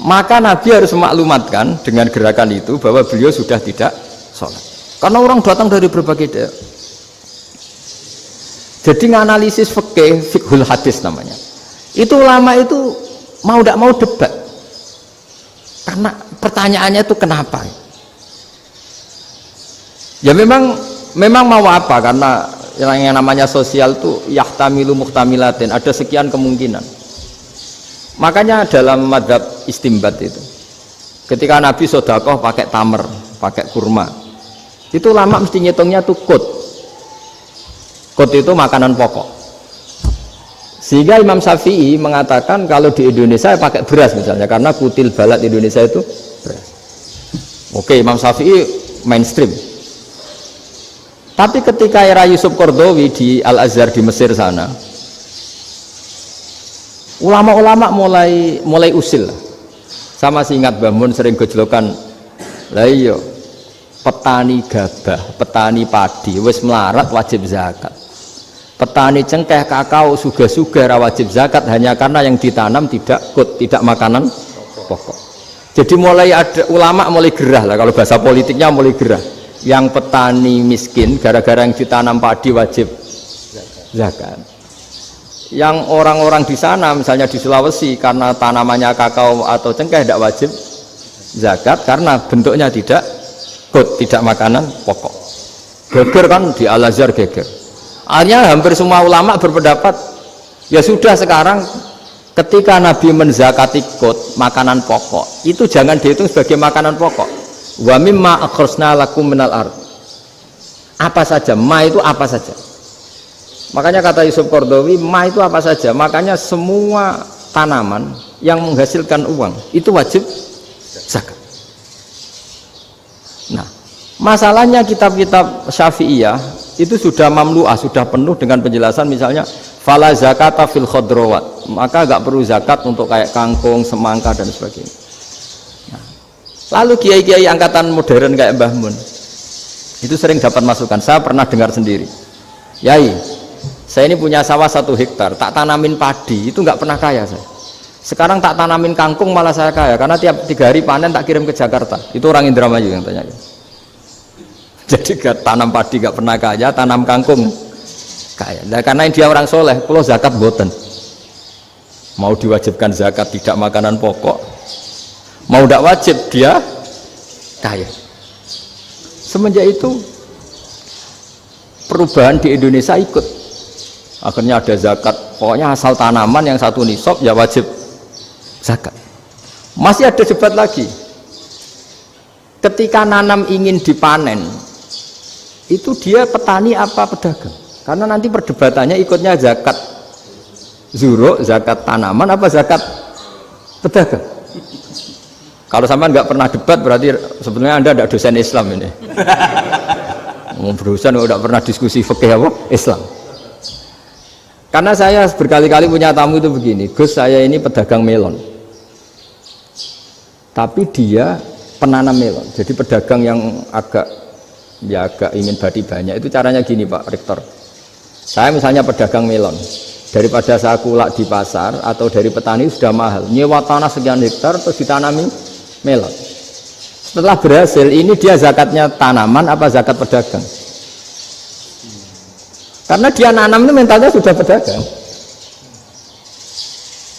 Maka Nabi harus memaklumatkan dengan gerakan itu bahwa beliau sudah tidak sholat. Karena orang datang dari berbagai daerah. Jadi nganalisis fikih, fiqhul hadis namanya. Itu ulama itu mau tidak mau debat. Karena pertanyaannya itu kenapa? Ya memang mau apa? Karena yang namanya sosial itu yahtamilu muhtamilatin, ada sekian kemungkinan. Makanya dalam madhab istimbat itu, ketika Nabi sodakoh pakai tamer, pakai kurma, itu lama mesti ngitungnya tuh kut itu makanan pokok. Sehingga Imam Syafi'i mengatakan kalau di Indonesia pakai beras misalnya, karena kutil balad Indonesia itu beras. Oke, Imam Syafi'i mainstream. Tapi ketika era Yusuf Qaradawi di Al-Azhar di Mesir sana, ulama-ulama mulai usil. Sama sih ingat Mbah Mun sering gejlokan, lah iya petani gabah, petani padi wis melarat wajib zakat. Petani cengkeh, kakao, suga-suga wajib zakat hanya karena yang ditanam tidak makanan pokok. Jadi mulai ada ulama mulai gerah lah, kalau bahasa politiknya mulai gerah. Yang petani miskin gara-gara yang ditanam padi wajib zakat. Yang orang-orang di sana misalnya di Sulawesi karena tanamannya kakao atau cengkeh tidak wajib zakat karena bentuknya tidak makanan pokok. Geger kan di Al-Azhar geger. Akhirnya hampir semua ulama berpendapat ya sudah sekarang ketika Nabi menzakati makanan pokok itu jangan dihitung sebagai makanan pokok. Wa mimma akhrajna lakum minal ard. Apa saja, ma itu apa saja. Makanya kata Yusuf Qaradawi, ma itu apa saja. Makanya semua tanaman yang menghasilkan uang itu wajib zakat. Nah, masalahnya kitab-kitab Syafi'iyah itu sudah mamlu'ah, sudah penuh dengan penjelasan misalnya fala zakata fil khadrawat, maka enggak perlu zakat untuk kayak kangkung, semangka dan sebagainya. Nah, lalu kiai-kiai angkatan modern kayak Mbah Mun itu sering dapat masukan. Saya pernah dengar sendiri, Yai, saya ini punya sawah 1 hektar, tak tanamin padi, itu enggak pernah kaya saya. Sekarang tak tanamin kangkung malah saya kaya karena tiap 3 hari panen tak kirim ke Jakarta. Itu orang Indramayu yang tanya. Jadi gak tanam padi gak pernah kaya, tanam kangkung kaya. Nah, karena dia orang soleh, kalau zakat boten. Mau diwajibkan zakat tidak makanan pokok, mau tidak wajib dia kaya. Semenjak itu perubahan di Indonesia ikut. Akhirnya ada zakat, pokoknya asal tanaman yang satu nisab ya wajib zakat. Masih ada debat lagi. Ketika nanam ingin dipanen, itu dia petani apa pedagang? Karena nanti perdebatannya ikutnya zakat zuruk, zakat tanaman apa zakat pedagang. Kalau sampean nggak pernah debat berarti sebenarnya Anda tidak dosen Islam ini. Mau berusaha nggak pernah diskusi fikih apa Islam. Karena saya berkali-kali punya tamu itu begini, Gus saya ini pedagang melon, tapi dia penanam melon, jadi pedagang yang agak ingin badi banyak. Itu caranya gini Pak Rektor, saya misalnya pedagang melon, daripada saya kulak di pasar atau dari petani sudah mahal, nyewa tanah sekian hektar terus ditanami melon. Setelah berhasil ini dia zakatnya tanaman apa zakat pedagang? Karena dia nanam itu mentalnya sudah pedagang.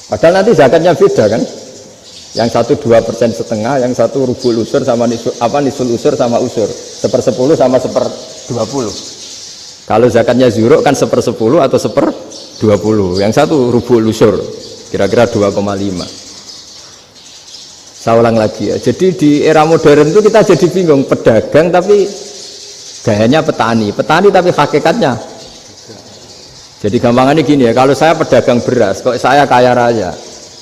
Padahal nanti zakatnya beda kan? Yang satu 2,5%, yang satu rubul usur sama nisul usur sama usur, 1/10 sama 1/20. Kalau zakatnya zuruk kan 1/10 atau 1/20. Yang satu rubul usur, kira-kira 2,5. Saya ulang lagi ya. Jadi di era modern itu kita jadi bingung, pedagang tapi gayanya petani tapi hakikatnya. Jadi gampangannya gini ya, kalau saya pedagang beras, kok saya kaya raya,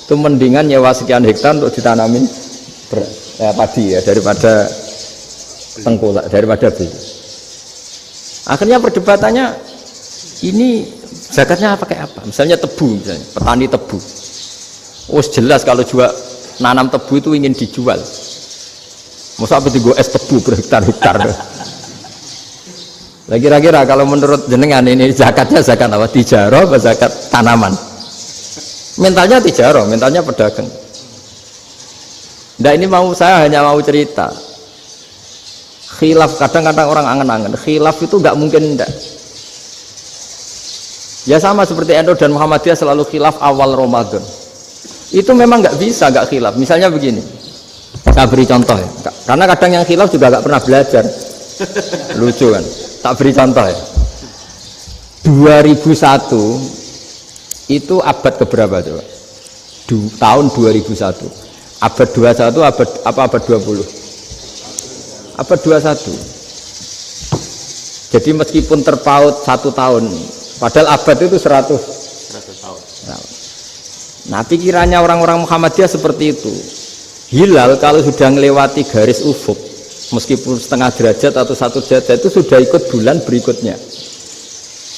itu mendingan nyewa sekian hektar untuk ditanamin beras, padi ya, daripada tengkulak, daripada beli. Akhirnya perdebatannya ini zakatnya pakai apa? Misalnya tebu, misalnya petani tebu. Oh jelas kalau jual nanam tebu itu ingin dijual. Masa apa digo es tebu berhektar-hektar. Lah kira-kira kalau menurut jenengan ini zakatnya zakat apa? Tijarah atau zakat tanaman? Mentalnya tijarah, mentalnya pedagang. Nah ini saya hanya mau cerita. Khilaf kadang-kadang orang angen-angen. Khilaf itu nggak mungkin enggak. Ya sama seperti NU dan Muhammadiyah selalu khilaf awal Ramadan. Itu memang nggak bisa nggak khilaf. Misalnya begini, saya beri contoh ya. Karena kadang yang khilaf juga nggak pernah belajar. Lucu kan? Tak beri contoh ya. 2001 itu abad keberapa coba? Tahun 2001. Abad 21 abad 20? Abad 21. Jadi meskipun terpaut 1 tahun, padahal abad itu 100 tahun. Nah pikirannya orang-orang Muhammadiyah seperti itu. Hilal kalau sudah melewati garis ufuk, meskipun setengah derajat atau 1 derajat itu sudah ikut bulan berikutnya,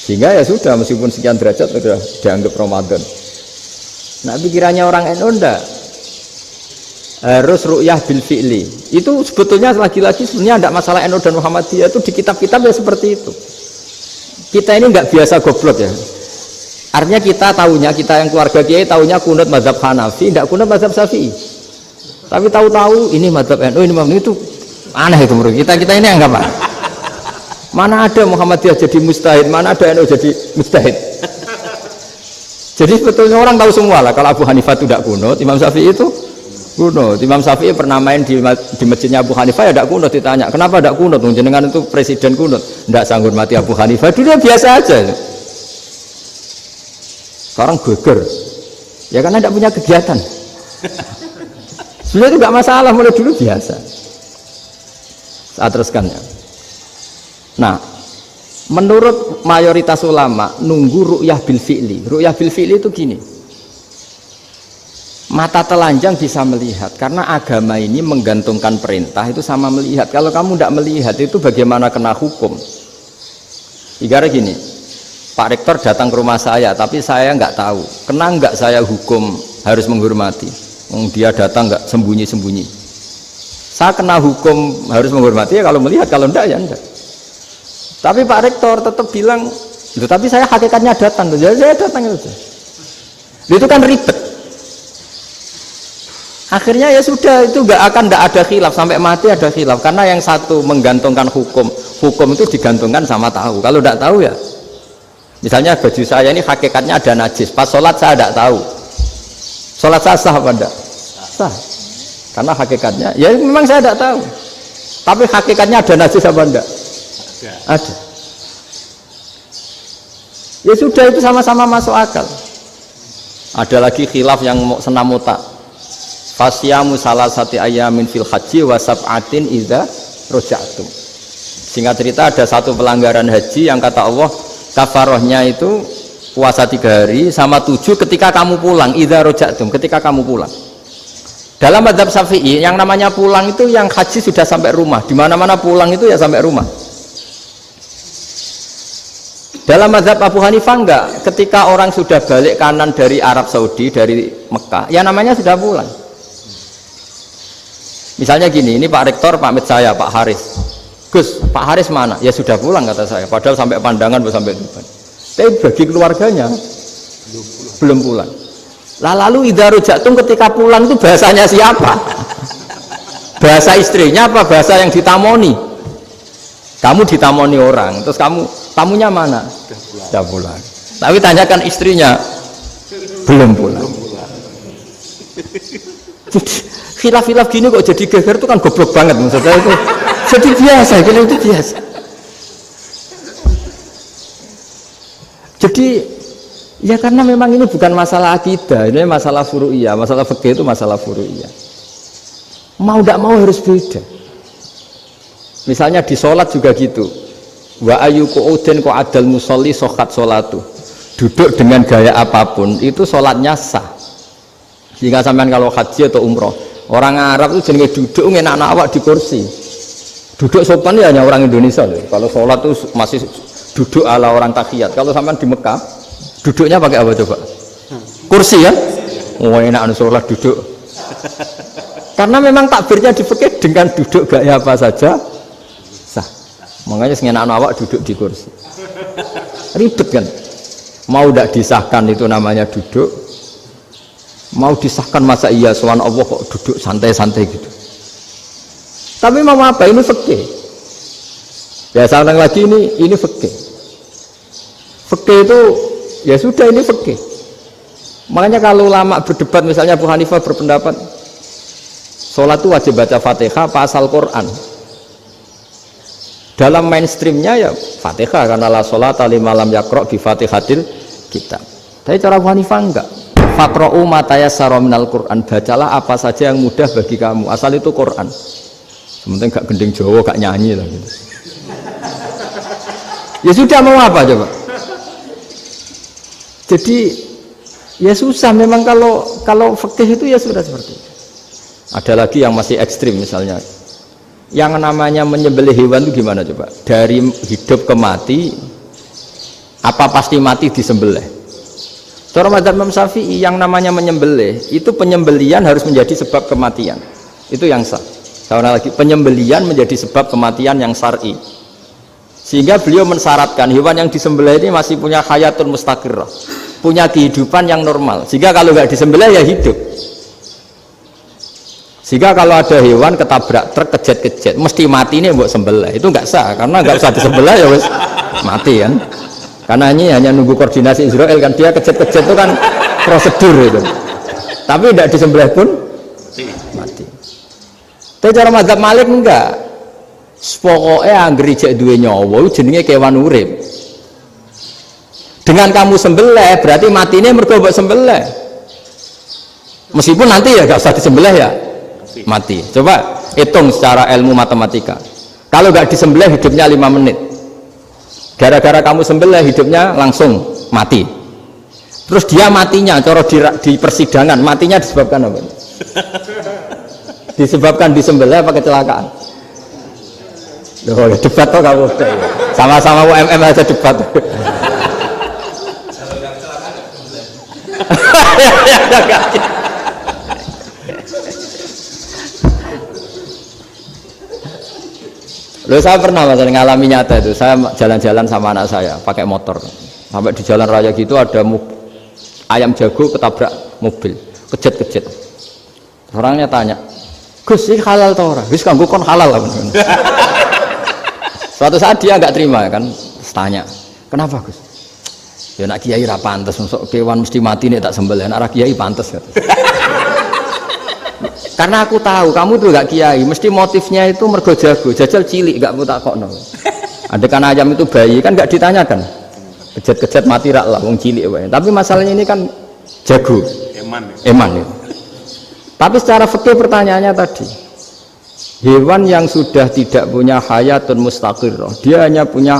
sehingga ya sudah meskipun sekian derajat sudah dianggap Ramadan. Nah pikirannya orang NU enggak, harus ru'yah bil fi'li. Itu sebetulnya lagi-lagi sebenarnya enggak masalah NU dan Muhammadiyah, itu di kitab-kitab ya seperti itu. Kita ini enggak biasa goblok ya, artinya kita yang keluarga kiai tahunya kunut mazhab Hanafi, enggak kunut mazhab Syafi'i, tapi tahu-tahu ini mazhab NU, ini mazhab itu aneh itu menurut kita ini anggap apa? Mana ada Muhammadiyah jadi mustahid, mana ada NU jadi mustahid. Jadi sebetulnya orang tahu semua lah kalau Abu Hanifah itu tidak kunut, Imam Syafi'i itu kunut. Imam Syafi'i pernah main di masjidnya Abu Hanifah ya tidak kunut, ditanya kenapa tidak kunut? Jenengan itu presiden kunut, tidak sanggup mati Abu Hanifah, dulu biasa aja. Sekarang geger, ya karena tidak punya kegiatan. Sebenarnya itu tidak masalah, mulai dulu biasa. Saya teruskan ya. Nah, menurut mayoritas ulama nunggu ru'yah bil fi'li. Ru'yah bil fi'li itu gini. Mata telanjang bisa melihat karena agama ini menggantungkan perintah itu sama melihat. Kalau kamu tidak melihat itu bagaimana kena hukum? Ibarat gini, Pak Rektor datang ke rumah saya tapi saya nggak tahu. Kena nggak saya hukum harus menghormati? Dia datang nggak sembunyi-sembunyi. Saya kena hukum harus menghormati ya kalau melihat, kalau enggak ya enggak. Tapi Pak Rektor tetap bilang, tapi saya hakikatnya datang, jadi saya datang saja. Itu kan ribet. Akhirnya ya sudah, itu nggak ada khilaf sampai mati, ada khilaf karena yang satu menggantungkan hukum itu digantungkan sama tahu. Kalau tidak tahu ya, misalnya baju saya ini hakikatnya ada najis, pas sholat saya tidak tahu, sholat saya sah apa enggak? Sah, karena hakikatnya ya memang saya tidak tahu, tapi hakikatnya ada najis apa enggak? Ada. Ya sudah, itu sama-sama masuk akal. Ada lagi khilaf yang senam otak. Fasyamu salasati ayamin fil haji wa sab'atin idza raja'tum. Singkat cerita, ada satu pelanggaran haji yang kata Allah kafarohnya itu puasa 3 hari sama 7 ketika kamu pulang, idza raja'tum, ketika kamu pulang. Dalam mazhab Syafi'i yang namanya pulang itu yang haji sudah sampai rumah. Di mana-mana pulang itu ya sampai rumah. Dalam mazhab Abu Hanifah enggak, ketika orang sudah balik kanan dari Arab Saudi, dari Mekah, ya namanya sudah pulang. Misalnya gini, ini Pak Rektor pamit saya, Pak Haris. Gus, Pak Haris mana? Ya sudah pulang kata saya, padahal sampai Pandangan sampai Tuban. Tapi bagi keluarganya belum pulang. Lalu idza raja'tum ketika pulang itu bahasanya siapa? Bahasa istrinya apa bahasa yang ditamoni? Kamu ditamoni orang, terus tamunya mana? Sudah pulang. Tapi tanyakan istrinya, belum pulang. Khilaf-khilaf gini kok jadi geger itu kan goblok banget maksudnya itu. Jadi biasa, gini itu biasa. Jadi ya karena memang ini bukan masalah akidah, ini masalah furu'iyah, masalah fikih itu masalah furu'iyah. Mau tidak mau harus beda. Misalnya di sholat juga gitu. Wa ayu qu'udin qu'adal musolli sokat sholatu. Duduk dengan gaya apapun itu sholatnya sah. Sehingga sampean kalau haji atau umroh, orang Arab itu jenenge duduk ngenak awak di kursi. Duduk sopan ya hanya orang Indonesia loh. Kalau sholat itu masih duduk ala orang tahiyat. Kalau sampean di Mekah, duduknya pakai apa coba? Kursi ya? Oh enak sholat duduk. Karena memang takbirnya di fikih dengan duduk gaya apa saja sah. Makanya ngenak awak duduk di kursi. Ribet kan? Mau tidak disahkan itu namanya duduk. Mau disahkan masa iya soal Allah kok duduk santai-santai gitu. Tapi mau apa? Ini fikih. Ya sekarang lagi ini fikih. Fikih itu ya sudah, ini fikih. Makanya kalau ulama berdebat, misalnya Abu Hanifah berpendapat sholat itu wajib baca Fatihah pasal Quran. Dalam mainstreamnya ya Fatihah, karena la sholata liman lam yaqra' bi Fatihatil kitab. Tapi cara Abu Hanifah enggak. Faqra'u ma tayassara minal Qur'an, bacalah apa saja yang mudah bagi kamu, asal itu Quran. Sementing gak gending Jawa, gak nyanyi lah gitu. Ya sudah, mau apa coba? Jadi ya susah memang kalau fikih itu ya sudah seperti itu. Ada lagi yang masih ekstrim, misalnya yang namanya menyembelih hewan itu gimana coba? Dari hidup ke mati, apa pasti mati disembelih? Cara mazhab Imam Syafi'i yang namanya menyembelih itu penyembelian harus menjadi sebab kematian. Itu yang sah. Karena lagi penyembelian menjadi sebab kematian yang syar'i. Sehingga beliau mensyaratkan hewan yang disembelih ini masih punya hayatun mustaqirrah, punya kehidupan yang normal. Sehingga kalau nggak disembelih ya hidup. Sehingga kalau ada hewan ketabrak truk kejet-kejet mesti mati ini buat sembelih, itu nggak sah karena nggak usah disembelih ya wes mati kan. Karena ini hanya nunggu koordinasi Israel kan, dia kejet-kejet itu kan prosedur itu. Tapi tidak disembelih pun mati. Tapi cara mazhab Malik enggak. Pokoknya anggere jek duwe nyawa jenenge kewan urip. Dengan kamu sembelih berarti matinya mergo mbok sembelih. Meskipun nanti ya enggak usah disembelih ya mati. Coba hitung secara ilmu matematika. Kalau enggak disembelih hidupnya 5 menit. Gara-gara kamu sembelih hidupnya langsung mati. Terus dia matinya cara di persidangan matinya disebabkan apa? Disebabkan disembelih apa kecelakaan? Loh, debat toh kamu. Sama-sama UMM aja debat. Loh, saya pernah ngalami nyata itu. Saya jalan-jalan sama anak saya pakai motor. Sampai di jalan raya gitu ada ayam jago ketabrak mobil, kejet-kejet. Orangnya tanya, Gus ini halal atau ora? Gus kanggo kon halal lah. Suatu saat dia nggak terima kan, tanya, kenapa Gus? Ya nak kiai ra pantes, masuk kewan mesti mati nih tak sembelih. Nak kiai pantes kan? Karena aku tahu kamu tuh gak kiai, mesti motifnya itu mergo jago, jajal cilik gak mau takokno. Adekan ayam itu bayi kan gak ditanyakan, kejet-kejet mati rak lah, wong cilik wae. Tapi masalahnya ini kan jago, eman ya. Tapi secara fikih pertanyaannya tadi, hewan yang sudah tidak punya hayatun mustaqirrah, dia hanya punya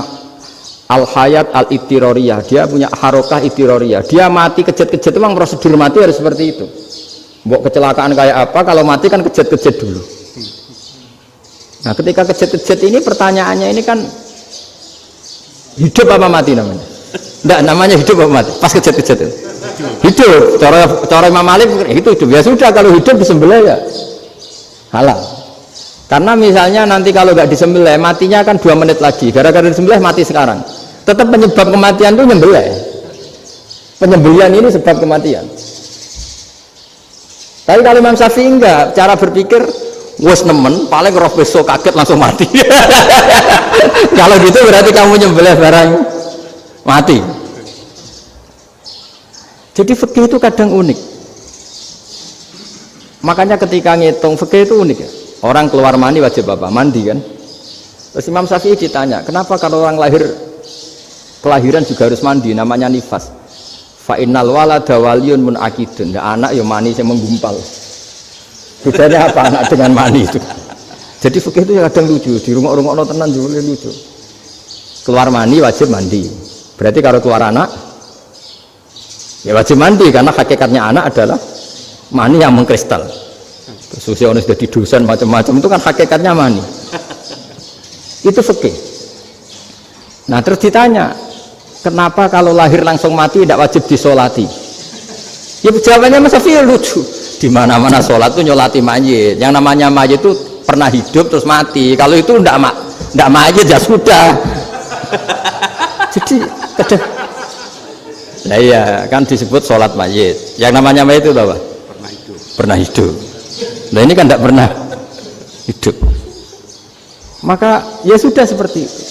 al-hayat al-ittiroriyah, dia punya harokah ittiroriyah, dia mati kejet-kejet, memang prosedur mati harus seperti itu. Mbok kecelakaan kayak apa, kalau mati kan kejet-kejet dulu. Nah ketika kejet-kejet ini pertanyaannya ini kan hidup apa mati namanya? Enggak, namanya hidup apa mati? Pas kejet-kejet itu hidup. Cara Imam Malik itu hidup. Ya sudah, kalau hidup disembelih ya halal. Karena misalnya nanti kalau nggak disembelih matinya kan 2 menit lagi, gara-gara disembelih mati sekarang. Tetap penyebab kematian itu nyembelih. Penyembelihan ini sebab kematian. Tapi kalau Imam Syafi'i enggak, cara berpikir wes nemen, paling roh besok kaget langsung mati. Kalau gitu berarti kamu nyembelih barang mati. Jadi fikih itu kadang unik. Makanya ketika ngitung fikih itu unik ya. Orang keluar mani wajib apa? Mandi kan. Terus Imam Syafi'i ditanya, kenapa kalau orang lahir kelahiran juga harus mandi? Namanya nifas. Fa innal walada waliyun munakidun. Ya, anak ya mani yang menggumpal. Bedanya apa anak dengan mani itu? Jadi fikih itu ya kadang lucu, di rumah-rumah tenan juga lucu. Keluar mani wajib mandi. Berarti kalau keluar anak ya wajib mandi, karena hakikatnya anak adalah mani yang mengkristal. Sudah jadi dosen macam-macam itu kan hakikatnya mani. Itu fikih. Nah terus ditanya, kenapa kalau lahir langsung mati tidak wajib disolati? Ya jawabannya Mas Syafi'i lucu. Di mana-mana sholat itu nyolati mayit. Yang namanya mayit itu pernah hidup terus mati. Kalau itu tidak mayit ya sudah. Jadi kadang, nah iya kan disebut sholat mayit. Yang namanya mayit itu apa? Pernah hidup. Nah ini kan tidak pernah hidup. Maka ya sudah seperti itu.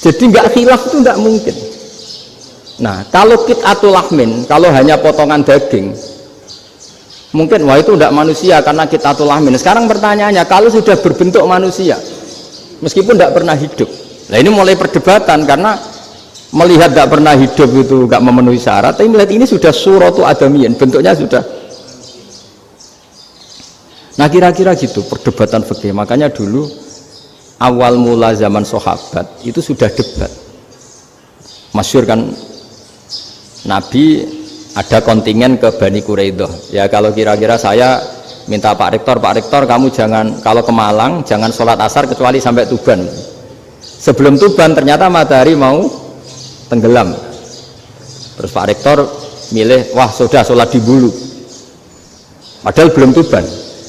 Jadi nggak khilaf itu nggak mungkin. Nah kalau qit'atul lahmin, kalau hanya potongan daging, mungkin wah itu tidak manusia karena qit'atul lahmin. Sekarang pertanyaannya, kalau sudah berbentuk manusia meskipun tidak pernah hidup, nah ini mulai perdebatan karena melihat tidak pernah hidup itu nggak memenuhi syarat, tapi melihat ini sudah suratu adamiyin, bentuknya sudah. Nah kira-kira gitu perdebatan fikih. Makanya dulu awal mula zaman sahabat itu sudah debat. Masyhur kan, Nabi ada kontingen ke Bani Quraidah. Ya kalau kira-kira saya minta Pak Rektor kamu jangan, kalau ke Malang jangan sholat asar kecuali sampai Tuban. Sebelum Tuban ternyata matahari mau tenggelam. Terus Pak Rektor milih, wah sudah sholat di Bulu. Padahal belum Tuban.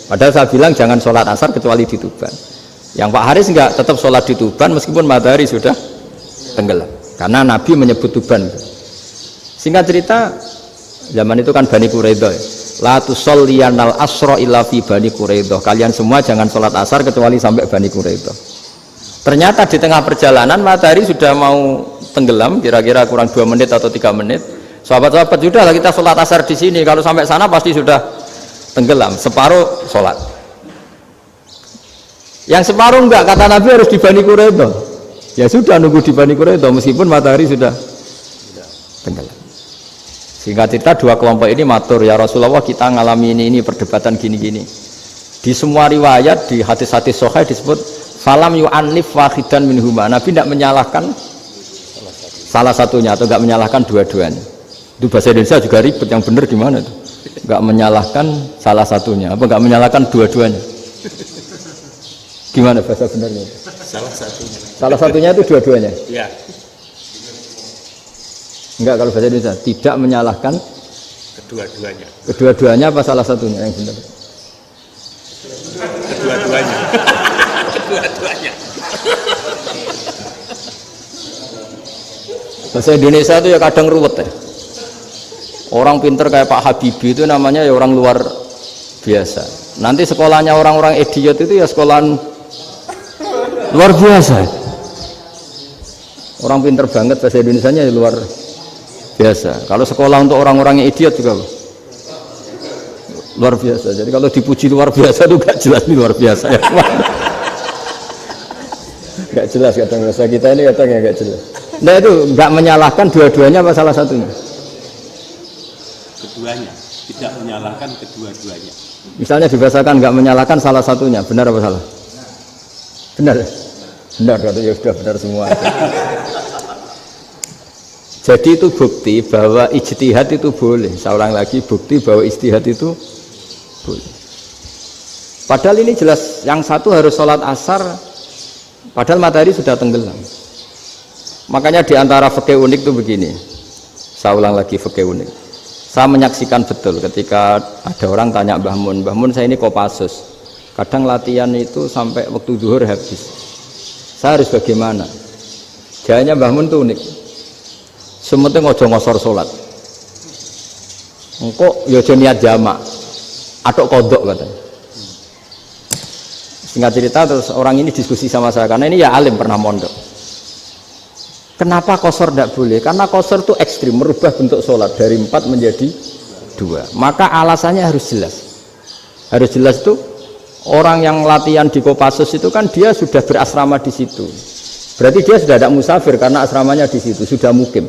Padahal saya bilang jangan sholat asar kecuali di Tuban. Yang Pak Haris enggak, tetap sholat di Tuban meskipun matahari sudah tenggelam. Karena Nabi menyebut Tuban. Singkat cerita, zaman itu kan Bani Quraidah. La tusolliyanal asra illa fi Bani Quraidah. Kalian semua jangan sholat asar kecuali sampai Bani Quraidah. Ternyata di tengah perjalanan matahari sudah mau tenggelam, kira-kira kurang 2 menit atau 3 menit. Sahabat-sahabat, sudah lah kita sholat asar di sini. Kalau sampai sana pasti sudah tenggelam. Separuh sholat. Yang separuh enggak, kata Nabi harus di Bani Quraidah. Ya sudah nunggu di Bani Quraidah meskipun matahari sudah tenggelam. Sehingga cerita dua kelompok ini matur, ya Rasulullah kita ngalami ini perdebatan gini-gini. Di semua riwayat di hadis-hadis sahih disebut falam yu'annif wahidan minhuma. Nabi tidak menyalahkan salah satunya atau enggak menyalahkan dua-duanya. Itu bahasa Indonesia juga ribet, yang benar gimana itu? Enggak menyalahkan salah satunya, apa enggak menyalahkan dua-duanya? Gimana bahasa benernya? Salah satunya. Salah satunya itu dua-duanya? Iya. Enggak, kalau bahasa Indonesia tidak menyalahkan Kedua-duanya. Kedua-duanya apa salah satunya yang benar? Kedua-duanya. Kedua-duanya. Bahasa Indonesia itu ya kadang ruwet ya. Orang pinter kayak Pak Habibie itu namanya ya orang luar biasa. Nanti sekolahnya orang-orang idiot itu ya sekolahan luar biasa. Orang pinter banget bahasa Indonesianya ya luar biasa. Kalau sekolah untuk orang-orang yang idiot juga luar biasa. Jadi kalau dipuji luar biasa itu gak jelas ini luar biasa ya. Gak jelas kadang bahasa kita ini kadang ya gak jelas. Nah itu gak menyalahkan dua-duanya apa salah satunya? Keduanya, tidak menyalahkan kedua-duanya. Misalnya dibahasakan gak menyalahkan salah satunya, benar apa salah? Benar ya? Benar, ya sudah benar semua. Jadi itu bukti bahwa ijtihad itu boleh. Seorang lagi bukti bahwa ijtihad itu boleh. Padahal ini jelas yang satu harus sholat asar padahal matahari sudah tenggelam. Makanya diantara fikih unik itu begini. Saya ulang lagi fikih unik. Saya menyaksikan betul ketika ada orang tanya Mbah Mun saya ini Kopassus. Kadang latihan itu sampai waktu zuhur habis. Saya harus bagaimana? Jawabannya Mbah Mun itu unik. Sementing ojo ngosor sholat. Engkau yojo niat jamak, atau kodok katanya. Singkat cerita terus orang ini diskusi sama saya karena ini ya alim pernah mondok. Kenapa kosor tidak boleh? Karena kosor itu ekstrim, merubah bentuk sholat dari 4 menjadi 2. Maka alasannya harus jelas. Harus jelas itu orang yang latihan di Kopassus itu kan dia sudah berasrama di situ. Berarti dia sudah tidak musafir karena asramanya di situ, sudah mukim.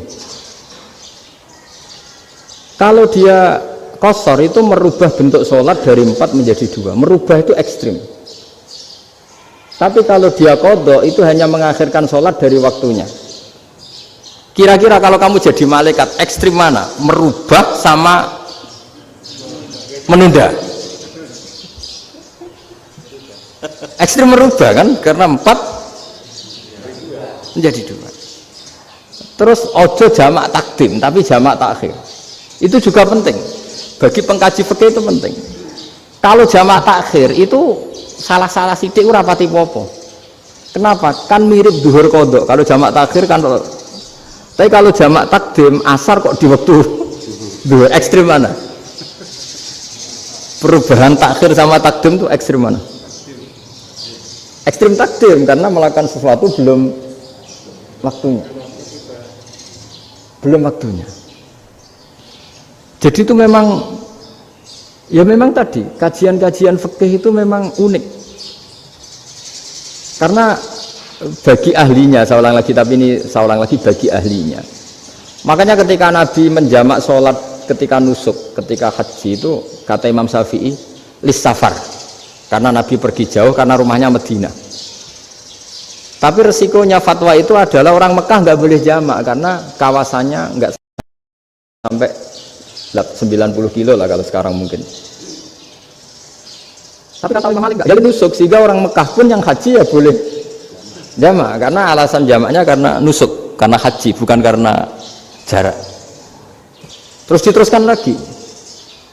Kalau dia kosor itu merubah bentuk sholat dari 4 menjadi 2. Merubah itu ekstrim. Tapi kalau dia qadha itu hanya mengakhirkan sholat dari waktunya. Kira-kira kalau kamu jadi malaikat ekstrim mana? Merubah sama menunda? Ekstrim merubah kan? Karena 4 menjadi 2. Terus ojo jamak takdim tapi jamak takhir. Itu juga penting. Bagi pengkaji fikih itu penting. Kalau jamak takhir itu salah-salah sidik ora pati popo. Kenapa? Kan mirip duhur qadha. Kalau jamak takhir kan, tapi kalau jamak takdim asar kok di waktu duhur, ekstrim mana? Perubahan takhir sama takdim itu ekstrim mana? Ekstrim takdim karena melakukan sesuatu belum waktunya. Belum waktunya. Jadi itu memang ya memang tadi kajian-kajian fikih itu memang unik. Karena bagi ahlinya, saya ulang lagi tapi ini saya ulang lagi bagi ahlinya. Makanya ketika Nabi menjamak sholat ketika nusuk, ketika haji itu kata Imam Syafi'i lis safar. Karena Nabi pergi jauh karena rumahnya Madinah. Tapi resikonya fatwa itu adalah orang Mekah nggak boleh jamak karena kawasannya nggak sampai 90 kilo lah kalau sekarang mungkin. Tapi kata Imam Malik nggak jadi nusuk sehingga orang Mekah pun yang haji ya boleh jamak karena alasan jamaknya karena nusuk, karena haji bukan karena jarak. Terus diteruskan lagi.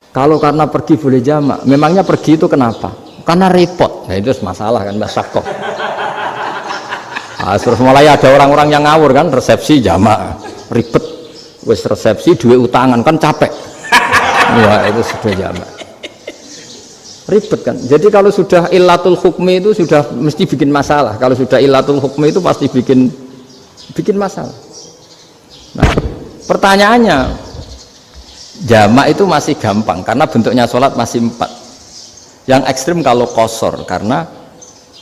Kalau karena pergi boleh jamak, memangnya pergi itu kenapa? Karena repot. Nah itu masalah kan masyakoh. Nah, terus mulai ada orang-orang yang ngawur kan resepsi jamak ribet. Wes resepsi duit utangan kan capek. Wah itu sudah jamak. Ribet kan. Jadi kalau sudah illatul hukmi itu sudah mesti bikin masalah. Kalau sudah illatul hukmi itu pasti bikin masalah. Nah, pertanyaannya jamak itu masih gampang karena bentuknya sholat masih 4. Yang ekstrim kalau qasar karena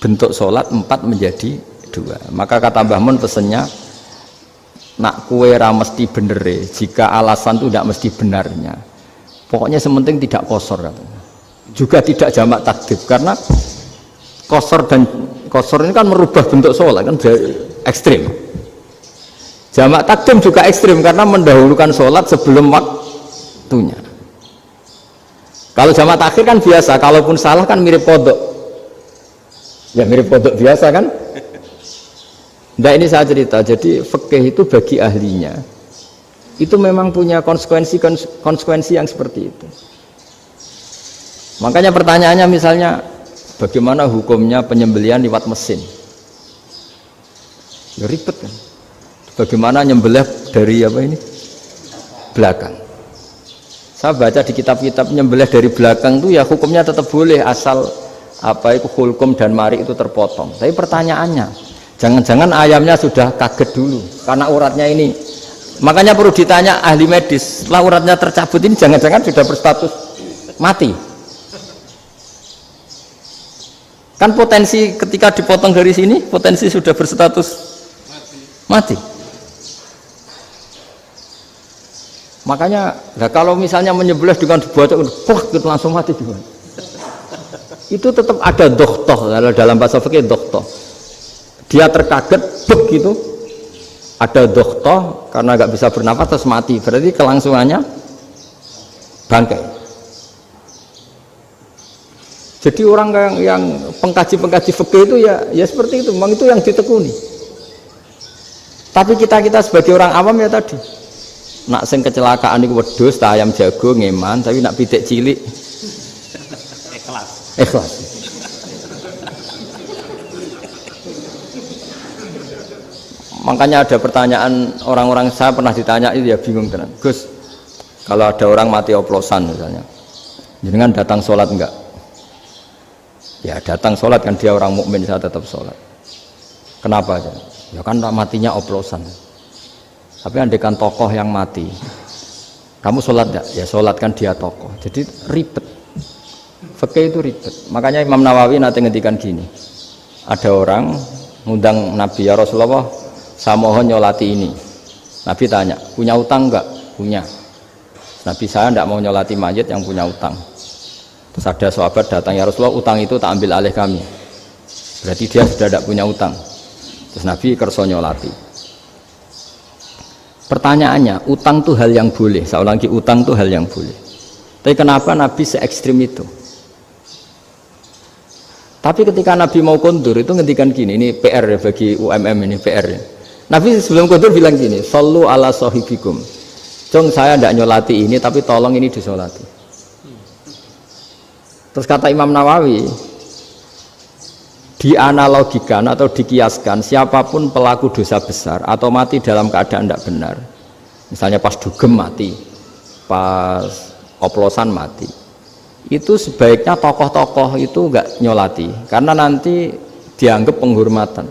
bentuk sholat 4 menjadi 2. Maka kata Mbah Mun pesennya nak kue ra mesti bener jika alasan itu tidak mesti benarnya. Pokoknya sementing tidak qasar katanya. Juga tidak jamak takdim karena qasar ini kan merubah bentuk sholat kan ekstrim. Jamak takdim juga ekstrim karena mendahulukan sholat sebelum waktunya. Kalau jamak takhir kan biasa, kalaupun salah kan mirip kodok. Ya mirip kodok biasa kan. Nah ini saya cerita, jadi fikih itu bagi ahlinya itu memang punya konsekuensi yang seperti itu. Makanya pertanyaannya misalnya bagaimana hukumnya penyembelihan lewat mesin? Ya ribet kan. Bagaimana nyembelih dari apa ini? Belakang. Saya baca di kitab-kitab nyembelih dari belakang itu ya hukumnya tetap boleh asal apa itu hulkum dan mari itu terpotong. Tapi pertanyaannya, jangan-jangan ayamnya sudah kaget dulu karena uratnya ini. Makanya perlu ditanya ahli medis, setelah uratnya tercabut ini jangan-jangan sudah berstatus mati. Kan potensi ketika dipotong dari sini, potensi sudah berstatus mati. Makanya, nah kalau misalnya menyembelih dengan dibaca, gitu langsung mati juga. Itu tetap ada dohtoh, dalam bahasa fikih dohtoh. Dia terkaget, begitu, ada dohtoh karena nggak bisa bernafas terus mati. Berarti kelangsungannya bangkai. Jadi orang yang pengkaji fikih itu ya seperti itu, memang itu yang ditekuni. Tapi kita sebagai orang awam ya tadi. Nak sing kecelakaan itu wedhus, ayam jago ngeman, tapi nak pitik cilik ikhlas. Makanya ada pertanyaan orang-orang, saya pernah ditanya itu ya bingung tenan. Gus, kalau ada orang mati oplosan misalnya, jenengan datang sholat enggak? Ya datang sholat kan, dia orang mukmin, saya tetap sholat. Kenapa aja? Ya kan matinya oplosan. Tapi andekan tokoh yang mati, kamu sholat enggak? Ya sholat kan dia tokoh. Jadi ribet. Fikih itu ribet. Makanya Imam Nawawi nanti ngendikan gini. Ada orang ngundang Nabi, ya Rasulullah, saya mohon nyolati ini. Nabi tanya, punya utang enggak? Punya. Nabi, saya enggak mau nyolati mayit yang punya utang. Terus ada sahabat datang, ya Rasulullah, utang itu tak ambil alih kami. Berarti dia sudah tidak punya utang. Terus Nabi kerso nyolati. Pertanyaannya, utang itu hal yang boleh. Saya ulangi, utang itu hal yang boleh. Tapi kenapa Nabi se-ekstrim itu? Tapi ketika Nabi mau kondur itu ngendikan gini, ini PR ya bagi UMM ini PR ya. Nabi sebelum kondur bilang gini, sallu ala sahibikum. Jong saya tidak nyolati ini, tapi tolong ini disolati. Terus kata Imam Nawawi, dianalogikan atau dikiaskan siapapun pelaku dosa besar atau mati dalam keadaan tidak benar, misalnya pas dugem mati, pas oplosan mati, itu sebaiknya tokoh-tokoh itu enggak nyolati karena nanti dianggap penghormatan.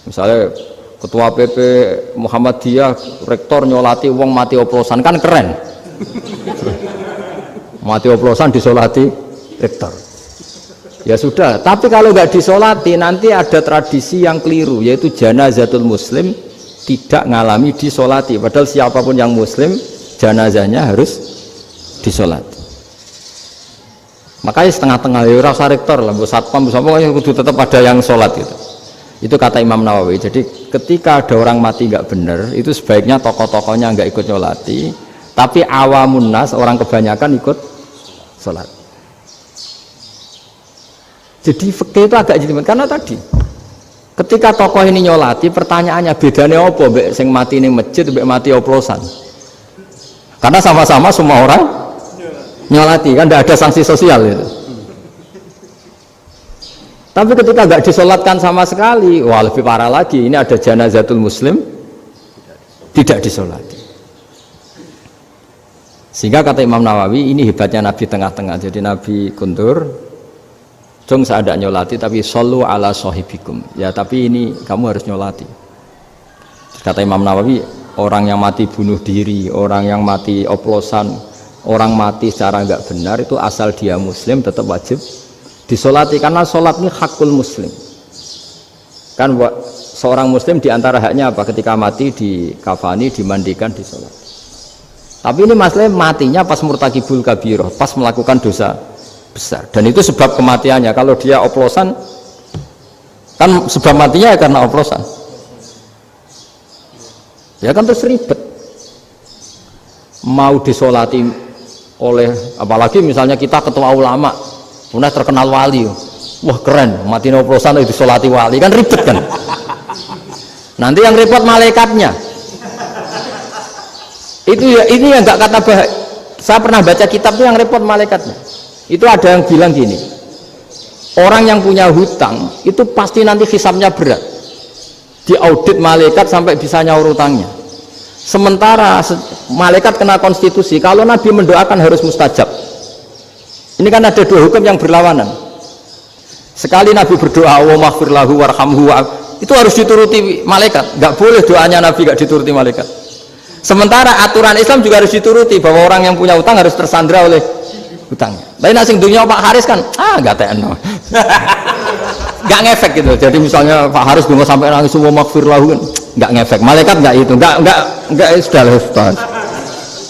Misalnya ketua PP Muhammadiyah rektor nyolati wong mati oplosan, kan keren. Mati oplosan disolati rektor. Ya sudah, tapi kalau nggak disolati nanti ada tradisi yang keliru, yaitu janazatul muslim tidak ngalami disolati, padahal siapapun yang muslim janazahnya harus disolati. Makanya setengah-tengah ya rasa rektor lah, bu satpam, pokoknya kudu tetap ada yang sholat gitu. Itu kata Imam Nawawi. Jadi ketika ada orang mati nggak benar, itu sebaiknya tokoh-tokohnya nggak ikut nyolati, tapi awamun nas, orang kebanyakan ikut sholat. Jadi fikih itu agak jelimet karena tadi ketika tokoh ini nyolati, pertanyaannya bedanya apa mbek sing mati ning masjid mbek mati oplosan? Karena sama-sama semua orang nyolati, kan tidak ada sanksi sosial itu. Tapi ketika nggak disolatkan sama sekali, wah lebih parah lagi, ini ada janazatul muslim tidak disolati. Sehingga kata Imam Nawawi, ini hebatnya Nabi tengah-tengah. Jadi Nabi kundur, jong saya tidak nyolati, tapi sallu ala sahibikum. Ya tapi ini kamu harus nyolati. Kata Imam Nawawi, orang yang mati bunuh diri, orang yang mati oplosan, orang mati secara nggak benar itu asal dia muslim tetap wajib disolati, karena sholat ini hakul muslim. Kan seorang muslim diantara haknya apa? Ketika mati dikafani, dimandikan, disolat. Tapi ini masalahnya matinya pas murtakibul kabiroh, pas melakukan dosa besar, dan itu sebab kematiannya. Kalau dia oplosan, kan sebab matinya ya karena oplosan. Ya kan terus ribet. Mau disolati oleh, apalagi misalnya kita ketua ulama, udah terkenal wali, wah keren, mati oplosan itu disolati wali, kan ribet kan. Nanti yang repot malaikatnya. Itu ya, ini yang nggak kata bahaya. Saya pernah baca kitab itu yang repot malaikatnya. Itu ada yang bilang gini, orang yang punya hutang itu pasti nanti hisabnya berat, diaudit malaikat sampai bisa nyaur hutangnya. Sementara malaikat kena konstitusi. Kalau Nabi mendoakan harus mustajab. Ini kan ada dua hukum yang berlawanan. Sekali Nabi berdoa, wa maghfir lahu warhamhu, itu harus dituruti malaikat. Enggak boleh doanya Nabi enggak dituruti malaikat. Sementara aturan Islam juga harus dituruti, bahwa orang yang punya utang harus tersandra oleh utangnya. Tapi nasi dunia Pak Haris kan, enggak TNO. Enggak ngefek gitu. Jadi misalnya Pak Haris nggak sampai nangis semua maghfir lahu kan, enggak ngefek. Malaikat enggak itu, enggak sudah Ustaz.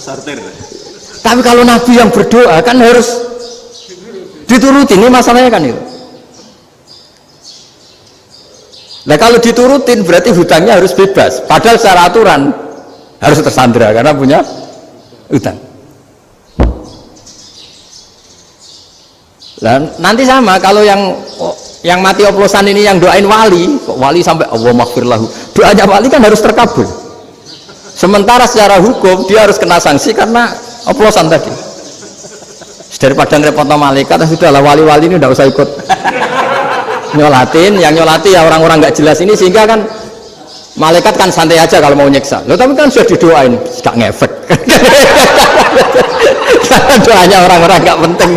Sortir. Tapi kalau Nabi yang berdoa kan harus dituruti. Ini masalahnya kan itu. Nah kalau diturutin berarti hutangnya harus bebas. Padahal secara aturan harus tersandra karena punya hutang. Dan nanti sama kalau yang mati oplosan ini yang doain wali, kok wali sampai Allah maghfir lahu. Doanya wali kan harus terkabul. Sementara secara hukum dia harus kena sanksi karena oplosan tadi. Daripada ngerepot malaikat, sudahlah wali-wali ini tidak usah ikut nyolatin, yang nyolati ya orang-orang nggak jelas ini, sehingga kan malaikat kan santai aja kalau mau nyiksa. Loh tapi kan sudah didoain, gak ngefek. Doanya orang-orang nggak penting.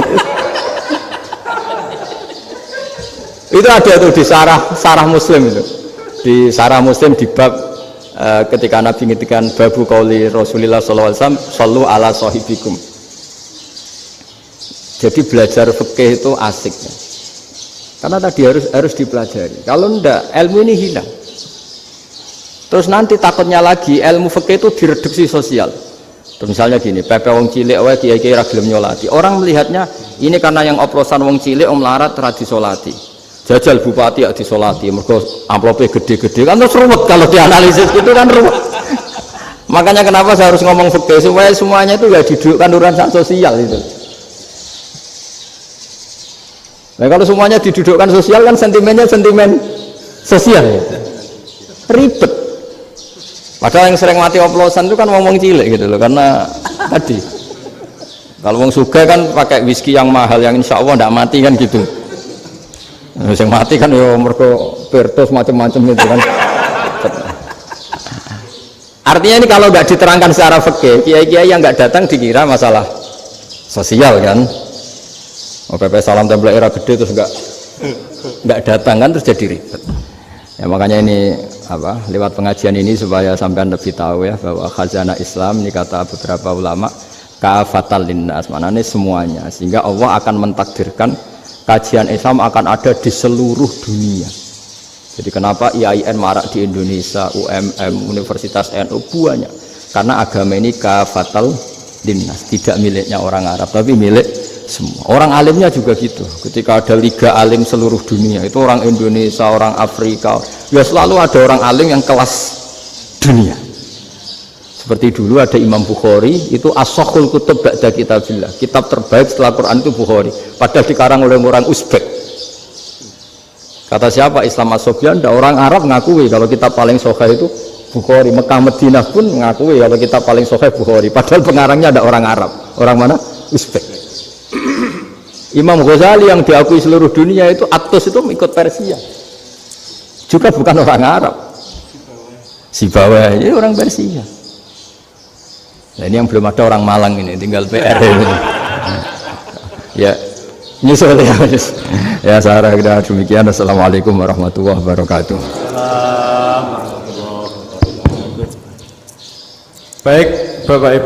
Itu ada tuh di sarah Muslim itu. Di sarah Muslim di bab ketika Nabi ngintikan babu qauli Rasulullah sallallahu alaihi wasallam, sallu ala sahibikum. Jadi belajar fikih itu asik ya. Karena tadi harus dipelajari. Kalau enggak, ilmu ini hilang. Terus nanti takutnya lagi ilmu fikih itu direduksi sosial. Terus misalnya gini, pepe wong cilik wae kiai-kiai ra gelem nyolati. Orang melihatnya ini karena yang oplosan wong cilik om larat ra disolati. Jajal bupati ya disolati, mergo amplope gede-gede kan terus ruwet kalau dianalisis gitu kan ruwet. Makanya kenapa saya harus ngomong fikih supaya semuanya itu ya didudukkan urusan sosial itu. Nah kalau semuanya didudukkan sosial kan sentimennya sentimen sosial ya. Ribet. Padahal yang sering mati oplosan itu kan ngomong cilik gitu loh, karena tadi kalau wong sugih kan pakai whisky yang mahal yang insya Allah tidak mati kan gitu. Yang mati kan ya mergo pertos macam-macam gitu kan. Artinya ini kalau nggak diterangkan secara fikih, kiai-kiai yang nggak datang dikira masalah sosial kan. PP salam template era gede terus enggak datang kan terus jadi ribet. Ya makanya ini apa lewat pengajian ini supaya sampean lebih tahu ya bahwa khazanah Islam ini kata beberapa ulama kafatal linnas, maknanya semuanya, sehingga Allah akan mentakdirkan kajian Islam akan ada di seluruh dunia. Jadi kenapa IAIN marak di Indonesia, UMM, Universitas NU banyak, karena agama ini kafatal linnas, tidak miliknya orang Arab tapi milik semua. Orang alimnya juga gitu. Ketika ada liga alim seluruh dunia, itu orang Indonesia, orang Afrika, ya selalu ada orang alim yang kelas dunia. Seperti dulu ada Imam Bukhari, itu as-sakhul kutub ba'da kitabillah. Kitab terbaik setelah Quran itu Bukhari. Padahal dikarang oleh orang Uzbek. Kata siapa? Islam As-Sofyan, orang Arab ngakui kalau kitab paling sahih itu Bukhari. Mekah Madinah pun ngakui kalau kitab paling sahih Bukhari. Padahal pengarangnya ada orang Arab. Orang mana? Uzbek. Imam Ghazali yang diakui seluruh dunia itu Atos itu ikut Persia, juga bukan orang Arab. Sibawah ini orang Persia. Nah ini yang belum ada orang Malang ini, tinggal PR ini. Ya nyusul ya. Ya saya kira demikian. Assalamualaikum warahmatullahi wabarakatuh. Baik Bapak Ibu.